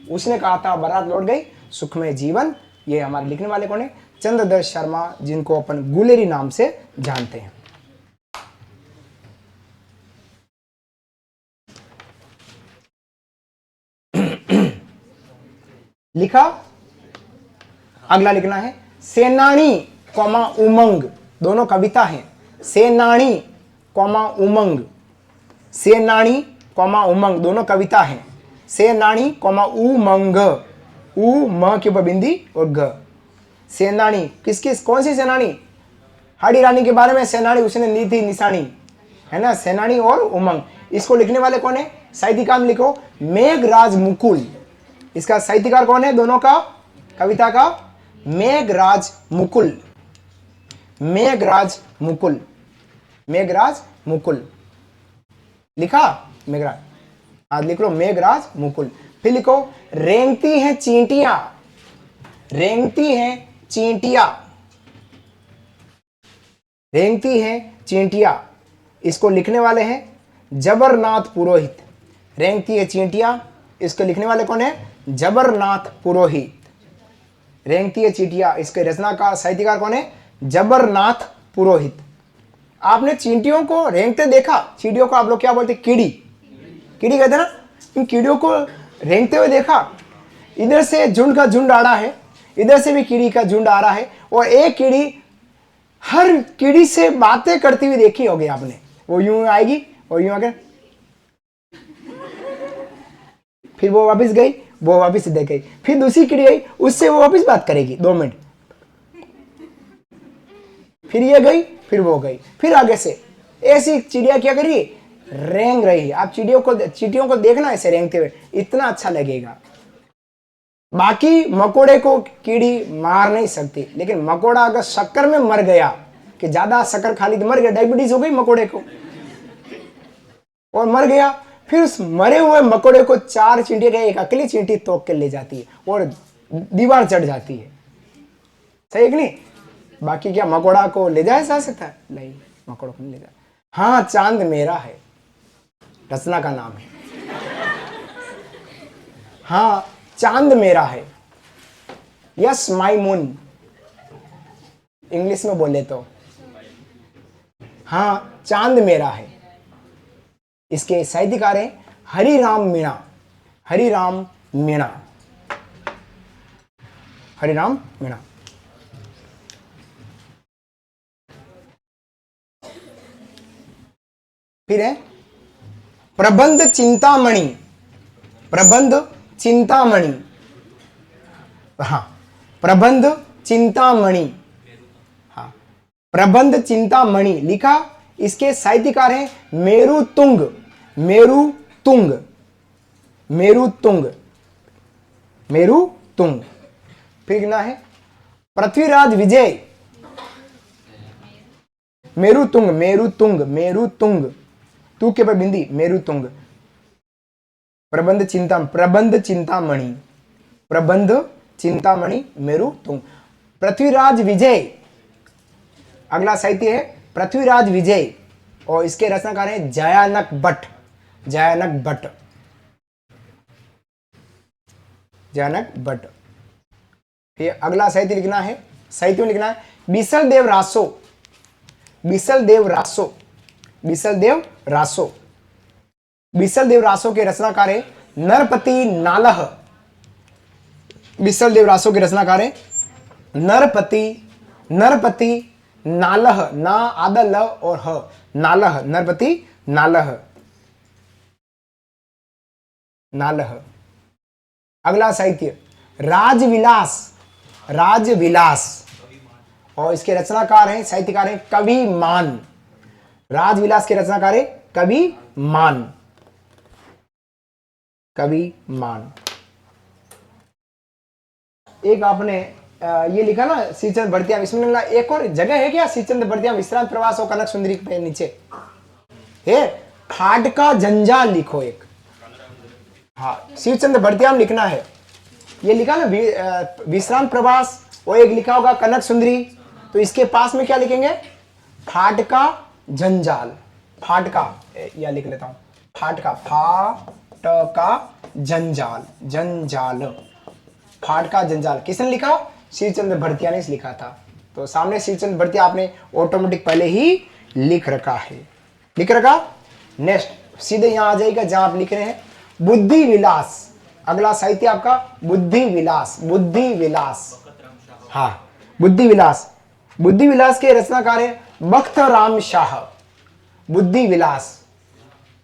उसने कहा था बारात लौट गई, सुखमय जीवन। ये हमारे लिखने वाले कौन है? चंद्रधर शर्मा, जिनको अपन गुलेरी नाम से जानते हैं। लिखा? अगला लिखना है सेनानी कौमा उमंग, दोनों कविता हैं। सेनानी कौमा उमंग, सेनानी कौमा उमंग दोनों कविता हैं। सेनानी कौमा उमंग, उ म के ऊपर बिंदी और ग। सेनानी किस किस, कौन सी सेनानी? हाड़ी रानी के बारे में सेनानी उसने ली थी निशानी, है ना। सेनानी और उमंग, इसको लिखने वाले कौन है? साहित्यकार में लिखो मेघराज मुकुल। इसका साहित्यकार कौन है? दोनों का कविता का मेघराज मुकुल, मेघराज मुकुल, मेघराज मुकुल। लिखा? मेघराज, आज लिख लो मेघराज मुकुल। फिर लिखो रेंगती हैं चींटियां, रेंगती हैं चींटियां, रेंगती हैं चींटियां। इसको लिखने वाले हैं जबरनाथ पुरोहित। रेंगती है चींटियां, इसको लिखने वाले कौन है? जबरनाथ पुरोहित। रेंगती है चींटियां, इसके रचना का साहित्यकार कौन है? जबरनाथ पुरोहित। आपने चींटियों को रेंगते देखा? चींटियों को आप लोग क्या बोलते? कीड़ी, कीड़ी कहते ना। इन कीड़ियों को रेंगते हुए देखा? इधर से झुंड का झुंड आ रहा है, इधर से भी कीड़ी का झुंड आ रहा है, और एक कीड़ी हर कीड़ी से बातें करती हुई देखी होगी आपने। वो यूं आएगी और यूं आकर, फिर वो वापस गई, वो वापस देख गई, फिर दूसरी कीड़ी आई, उससे वो वापस बात करेगी 2 मिनट, फिर ये गई, फिर वो गई, फिर आगे से। ऐसी चिड़िया क्या करी? रेंग रही है। आप चींटियों को देखना ऐसे रेंगते हुए, इतना अच्छा लगेगा। बाकी मकोड़े को कीड़ी मार नहीं सकती, लेकिन मकोड़ा अगर शक्कर में मर गया, कि ज्यादा शक्कर खा ली तो मर गया, डायबिटीज हो गई मकोड़े को और मर गया, फिर उस मरे हुए मकोड़े को 4 चींटियां एक अकेली चींटी तोड़ के ले जाती है और दीवार चढ़ जाती है। सही है कि नहीं? बाकी क्या मकोड़ा को ले जाया जा सकता है? नहीं, मकोड़ा को नहीं ले जाया। हाँ, चांद मेरा है, रचना का नाम है। हाँ, चांद मेरा है। यस माई मून, इंग्लिश में बोले तो। हाँ, चांद मेरा है। इसके साहित्यकार हैं हरिराम मीणा। हरिराम मीणा, हरिराम मीणा। फिर है प्रबंध चिंतामणि। प्रबंध चिंतामणि, हाँ, प्रबंध चिंतामणि। हाँ, प्रबंध चिंतामणि लिखा। इसके साहित्यकार हैं मेरुतुंग। मेरुतुंग, मेरुतुंग, मेरुतुंग। फिर ना है पृथ्वीराज विजय। मेरुतुंग, मेरुतुंग, मेरुतुंग, तू के पर बिंदी, मेरुतुंग। प्रबंध चिंतामणि, प्रबंध चिंतामणि, मेरुतुंग। पृथ्वीराज विजय, अगला साहित्य है पृथ्वीराज विजय और इसके रचनाकार हैं जयानक भट्ट। जयानक भट्ट, जयानक भट्ट। फिर अगला साहित्य लिखना है, साहित्य में लिखना है बिसल देव रासो। बिसल देव रासो, बिसल देव रासो। बिसल देव रासो के रचनाकार है नरपति नालह। बिसल देव रासो के रचनाकार है नरपति, नरपति नालह, ना आदा ल और ह, नालह, नरपति नालह, नालह। अगला साहित्य राजविलास। राजविलास और इसके रचनाकार हैं, साहित्यकार हैं कवि मान। राजविलास के रचनाकार है कवि मान, कवि मान। एक आपने ये लिखा ना श्रीचंद भरतिया, इसमें एक और जगह है क्या? श्रीचंद भरतिया विश्रांत प्रवास और कनक सुंदरी पे नीचे है फाट का जंजाल लिखो एक। हाँ, श्रीचंद भरतिया में लिखना है। ये लिखा ना विश्रांत प्रवास और एक लिखा होगा कनक सुंदरी, तो इसके पास में क्या लिखेंगे? फाट का जंजाल। फाट का, या लिख लेता हूं, फाट का, फाट का जंजाल, जंजाल, फाट का जंजाल। किसने लिखा? श्रीचंद भरतिया ने लिखा था। तो सामने श्रीचंद भरतिया आपने ऑटोमेटिक पहले ही लिख रखा है, लिख रखा। नेक्स्ट सीधे यहां आ जाएगा जहां आप लिख रहे हैं बुद्धि विलास। अगला साहित्य आपका बुद्धि विलास, बुद्धि विलास। हाँ, बुद्धि विलास। बुद्धि विलास के रचनाकार है बख्त राम शाह। बुद्धि विलास,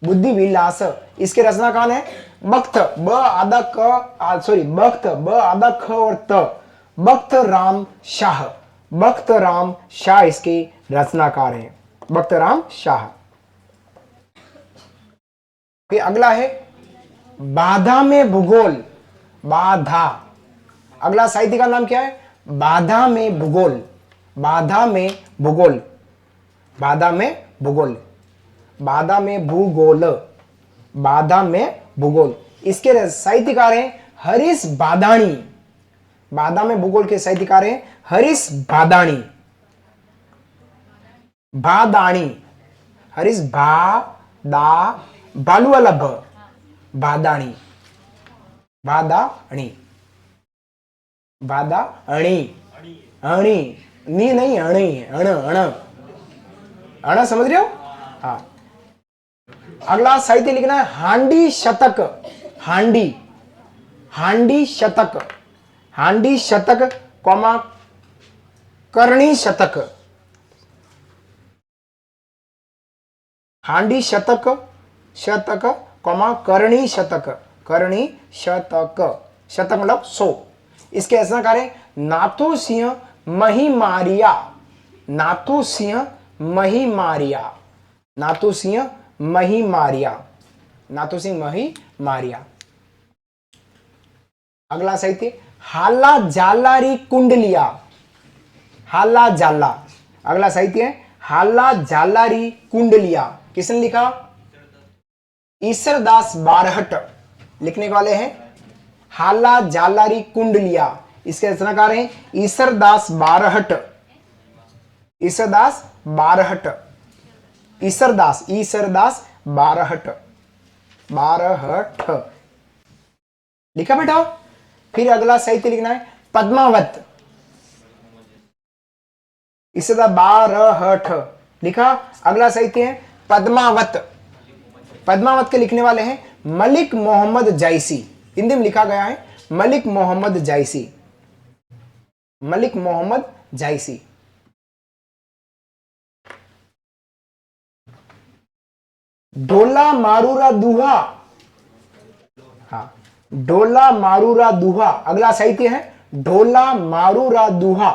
बुद्धि विलास, इसके रचनाकार है बख्त, ब आदा क, सॉरी बख्त, ब आदा ख और त, बख्त राम शाह। बख्त राम शाह इसके रचनाकार हैं, बख्त राम शाह। फिर अगला है बाधा में भूगोल। बाधा, अगला साहित्य का नाम क्या है? बाधा में भूगोल। बाधा में भूगोल, बाधा में भूगोल, बाधा में भूगोल, बाधा में भूगोल। इसके साहित्यकार हैं हरीश बादाणी। बाधा में भूगोल के साहित्यकार हैं हरीश बादाणी। बादाणी, हरीश बालू वाला भ, बादाणी, बादाणी, बादाणी, अणी, नी नहीं अणी है, अण, अण, अण, समझ रहे हो? हाँ। अगला साहित्य लिखना है हांडी शतक। हांडी, हांडी शतक, हांडी शतक कौमा करणी शतक। हांडी शतक, शतक कौमा करणी शतक, करणी शतक, शतक मतलब 100। इसके रचनाकार है नाथू सिंह महिमारिया। नाथू सिंह महिमारिया, नाथू सिंह महिमारिया, नाथू सिंह महिमारिया। अगला साहित्य हाला जालारी कुंडलिया। हाला जाला, अगला साहित्य है हाला जालारी कुंडलिया। किसने लिखा? ईसरदास बारहट लिखने वाले हैं हाला जालारी कुंडलिया, इसके रचनाकार हैं ईसरदास बारहट। ईसरदास बारहट, ईसरदास ईसरदास बारहट, बारहट लिखा बेटा। फिर अगला साहित्य लिखना है पद्मावत, ईसरदास बारहट लिखा। अगला साहित्य है पद्मावत। पद्मावत के लिखने वाले हैं मलिक मोहम्मद जायसी, हिंदी में लिखा गया है मलिक मोहम्मद जायसी, मलिक मोहम्मद जायसी। डोला मारूरा दुहा, हाँ डोला मारूरा दुहा अगला साहित्य है ढोला मारूरा दुहा,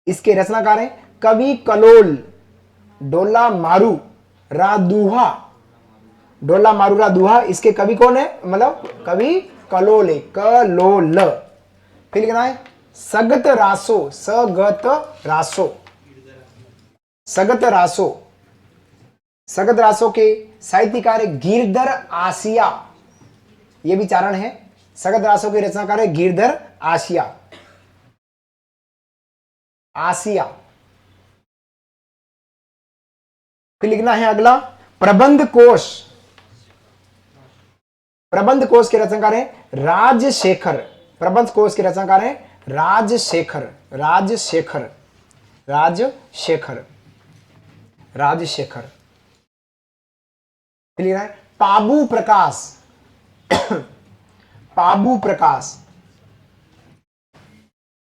इसके रचनाकार हैं कवि कलोल। डोला मारू रादुहा, डोला मारू रादुहा, इसके कवि कौन है, मतलब कवि कलोल, कलोल। फिर लिखना है सगत रासो, सगत रासो, सगत रासो। सगत रासो के साहित्यकार गिरधर आसिया, ये भी चारण है। सगत रासो के रचनाकार है गिरधर आसिया, आसिया। फिर लिखना है अगला प्रबंध कोश। प्रबंध कोश के रचनाकार है राजशेखर, प्रबंध कोश के रचनाकार है राजशेखर, राजशेखर, राजशेखर, राजशेखर। फिर लिखना है पाबू प्रकाश, पाबू प्रकाश,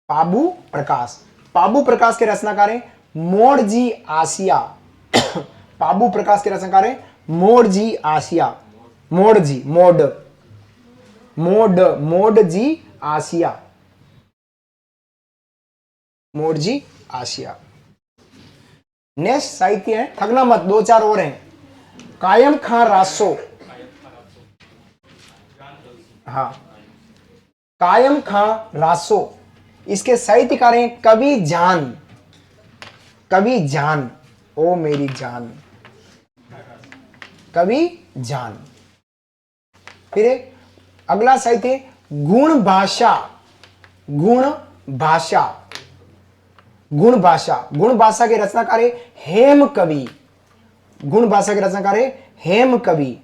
पाबू प्रकाश। पाबू प्रकाश के रचनाकार है मोड़जी आसिया, पाबू प्रकाश के रचनाकार है मोड़जी आसिया, मोड़जी, मोड, मोड, मोड़जी आसिया, मोड़जी आसिया। नेक्स्ट साहित्य है, थकना मत, दो चार और हैं। कायम खां रासो, हाँ कायम खां रासो, इसके साहित्यकार हैं कवि जान, कवि जान, ओ मेरी जान, कवि जान। फिर अगला साहित्य गुण भाषा, गुण भाषा, गुण भाषा। गुण भाषा के रचनाकार है हेम कवि, गुण भाषा के रचनाकार है हेम कवि,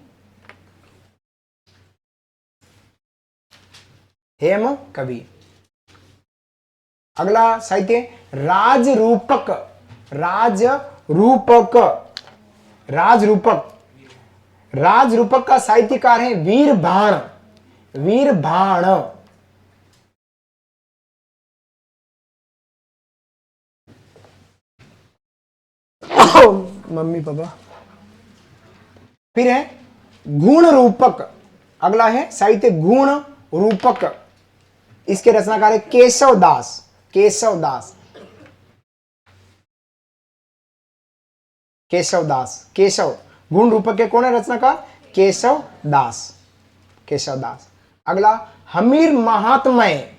हेम कवि। अगला साहित्य राजरूपक, राजरूपक, राजरूपक। राजरूपक का साहित्यकार है वीरभाण, वीरभाण। Mummy papa. फिर है गुण रूपक, अगला है साहित्य गुण रूपक, इसके रचनाकार है केशव दास, केशव दास, केशव दास, केशव। गुण रूपक के कौन है रचनाकार, केशव दास, केशव दास। अगला हमीर महात्मय,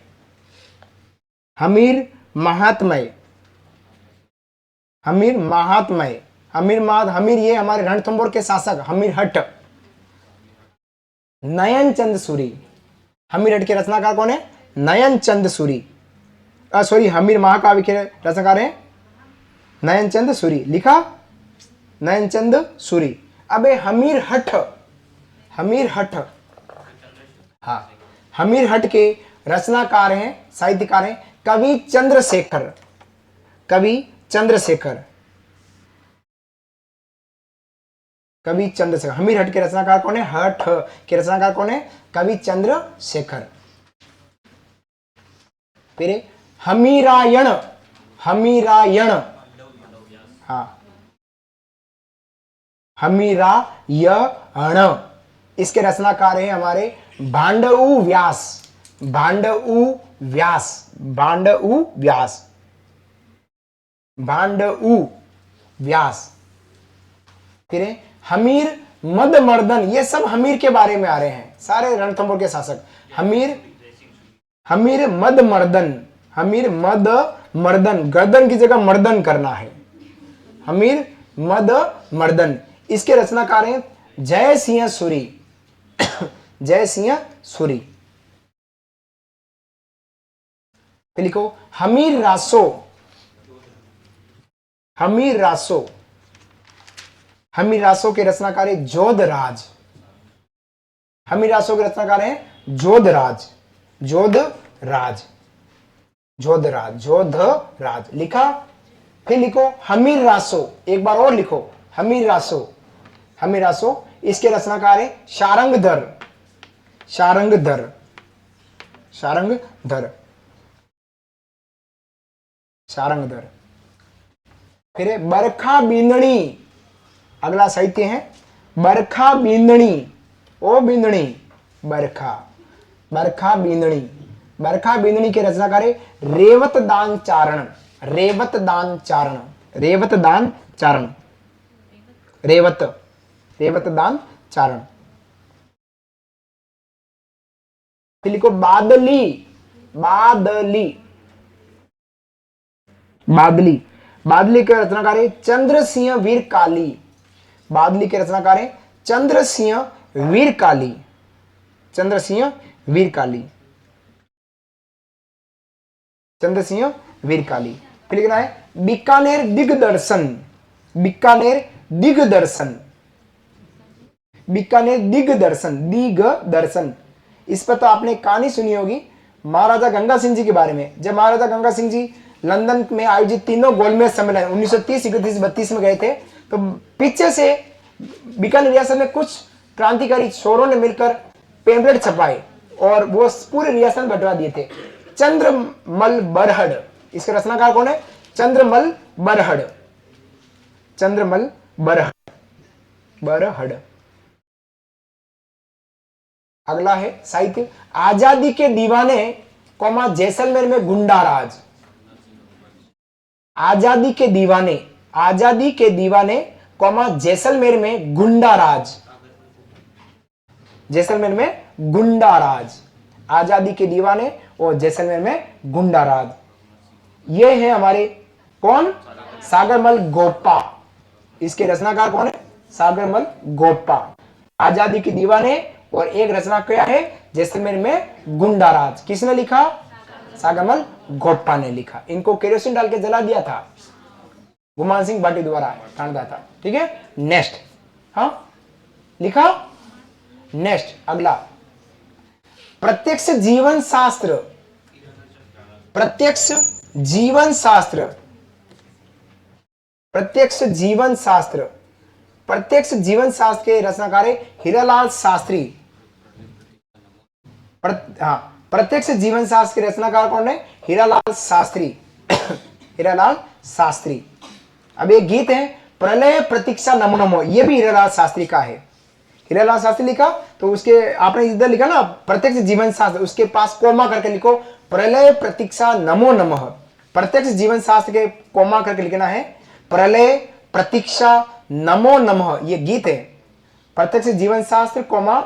हमीर महात्मय, हमीर महात्मय, हमीर ये हमारे रणथंभौर के शासक हमीर हट, नयन चंद सूरी। हमीर हट के रचनाकार कौन है, नयन चंद सूरी, सॉरी हमीर महाकाव्य के रचनाकार है नयन चंद सूरी, लिखा नयन चंद सूरी। अबे हमीर हट, हमीर हट, हाँ हमीर हट के रचनाकार हैं, साहित्यकार हैं कवि चंद्रशेखर, कवि चंद्रशेखर, कवि चंद्रशेखर। हमीर हट के रचनाकार कौन है, हठ के रचनाकार कौन है, कवि चंद्रशेखर। फिर हमीरायण, हमीरायण, हाँ हमीरायण, इसके रचनाकार हैं हमारे भांडऊ व्यास, भांडऊ व्यास, भांडऊ व्यास, भांडऊ व्यास। फिर हमीर मदमर्दन, ये सब हमीर के बारे में आ रहे हैं, सारे रणथंभौर के शासक। हमीर, हमीर मदमर्दन, हमीर मदमर्दन, गर्दन की जगह मर्दन करना है, हमीर मदमर्दन। इसके रचनाकार हैं जय सिंह सूरी। जय सिंह सूरी। फिर लिखो हमीर रासो। हमीर रासो। हमीर रासो के रचनाकार है जोधराज। हमीर रासो के रचनाकार हैं जोधराज। जोधराज। जोधराज। जोधराज लिखा। फिर लिखो हमीर रासो, एक बार और लिखो हमीर रासो। हमीर रासो इसके रचनाकार है शारंगधर। शारंगधर। शारंगधर। शारंगधर। फिर है बरखा बींदणी। अगला साहित्य है बरखा बींदणी। ओ बींदणी बरखा। बरखा बींदणी। बरखा बींदणी के रचनाकार है रेवत दान चारण। रेवत दान चारण। रेवत दान चारण। रेवत। रेवत दान चारण। फिर लिखो बादली। बादली। बादली। बादली के रचनाकार है चंद्र सिंह वीर काली। बादली के रचनाकार है चंद्र सिंह वीर काली। चंद्र सिंह वीर काली। चंद्र सिंह वीर काली। फिर लिखना है बीकानेर दिग्दर्शन। बीकानेर दिग्दर्शन। बीकानेर दिग्दर्शन। दिग्दर्शन। इस पर तो आपने कहानी सुनी होगी महाराजा गंगा सिंह जी के बारे में। जब महाराजा गंगा सिंह जी लंदन में आयोजित तीनों गोलमेज सम्मेलन 1930, 31, 32 में गए थे, तो पीछे से बीकानेर रियासत में कुछ क्रांतिकारी छोरों ने मिलकर पेम्पलेट छपाए और वो पूरे रियासत में बंटवा दिए थे। चंद्रमल बरहड़, इसके रचनाकार कौन है? चंद्रमल बरहड़। चंद्रमल बरहड़। बरहड़। अगला है साहित्य आजादी के दीवाने कौमा जैसलमेर में गुंडा राज। आजादी के दीवाने। आजादी के दीवाने कौमा जैसलमेर में गुंडा राज। जैसलमेर में गुंडा राज। आजादी के दीवाने और जैसलमेर में गुंडा राज। ये है हमारे कौन? सागरमल गोप्पा। इसके रचनाकार कौन है? सागरमल गोप्पा। आजादी के दीवाने और एक रचना क्या है? जैसलमेर में गुंडा राज। किसने लिखा? सागरमल गोप्पा ने लिखा। इनको केरोसिन डाल के जला दिया था गुमान सिंह भाटी द्वारा, तांडा था। ठीक है, नेक्स्ट। हाँ लिखा। नेक्स्ट अगला प्रत्यक्ष जीवन शास्त्र। प्रत्यक्ष जीवन शास्त्र। प्रत्यक्ष जीवन शास्त्र। प्रत्यक्ष जीवन शास्त्र के रचनाकार है हीरालाल शास्त्री। प्रत्यक्ष जीवन शास्त्र के रचनाकार कौन है? हीरालाल शास्त्री। हीरालाल शास्त्री। अब एक गीत है प्रलय प्रतीक्षा नमो नमो, ये भी हीरालाल शास्त्री का है। हीरालाल शास्त्री लिखा तो उसके आपने इधर लिखा ना प्रत्यक्ष जीवन शास्त्र, उसके पास कोमा करके लिखो प्रलय प्रतीक्षा नमो नमः। प्रत्यक्ष जीवन शास्त्र के कोमा करके लिखना है प्रलय प्रतीक्षा नमो नमः। ये गीत है प्रत्यक्ष जीवन शास्त्र कोमा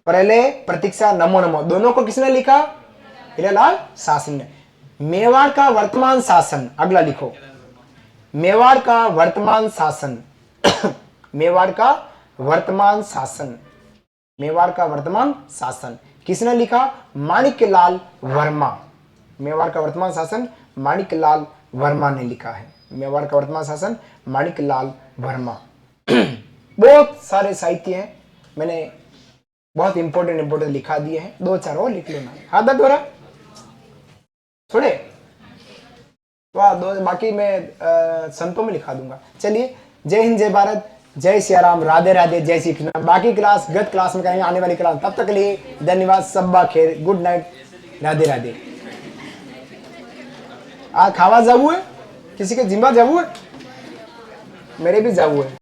प्रलय प्रतीक्षा नमो नमः। दोनों को किसने लिखा? हीरालाल शास्त्री ने। मेवाड़ का वर्तमान शासन। अगला लिखो मेवाड़ का वर्तमान शासन। मेवाड़ का वर्तमान शासन। मेवाड़ का वर्तमान शासन किसने लिखा? माणिकलाल वर्मा। मेवाड़ का वर्तमान शासन माणिकलाल वर्मा ने लिखा है। मेवाड़ का वर्तमान शासन माणिकलाल वर्मा। बहुत सारे साहित्य हैं, मैंने बहुत इंपोर्टेंट लिखा दिए हैं। दो चार और लिख लेना। हाथ दर्द हो रहा थोड़े वाह, दो बाकी मैं संतों में लिखा दूंगा। चलिए, जय हिंद, जय भारत, जय सिया राम, राधे राधे, जय श्री कृष्ण। बाकी क्लास गत क्लास में करेंगे, आने वाली क्लास। तब तक के लिए धन्यवाद, सब्बा खैर, गुड नाइट, राधे राधे। आज खावा जाबू है? किसी के जिम्बा जाबू है? मेरे भी जाबू है।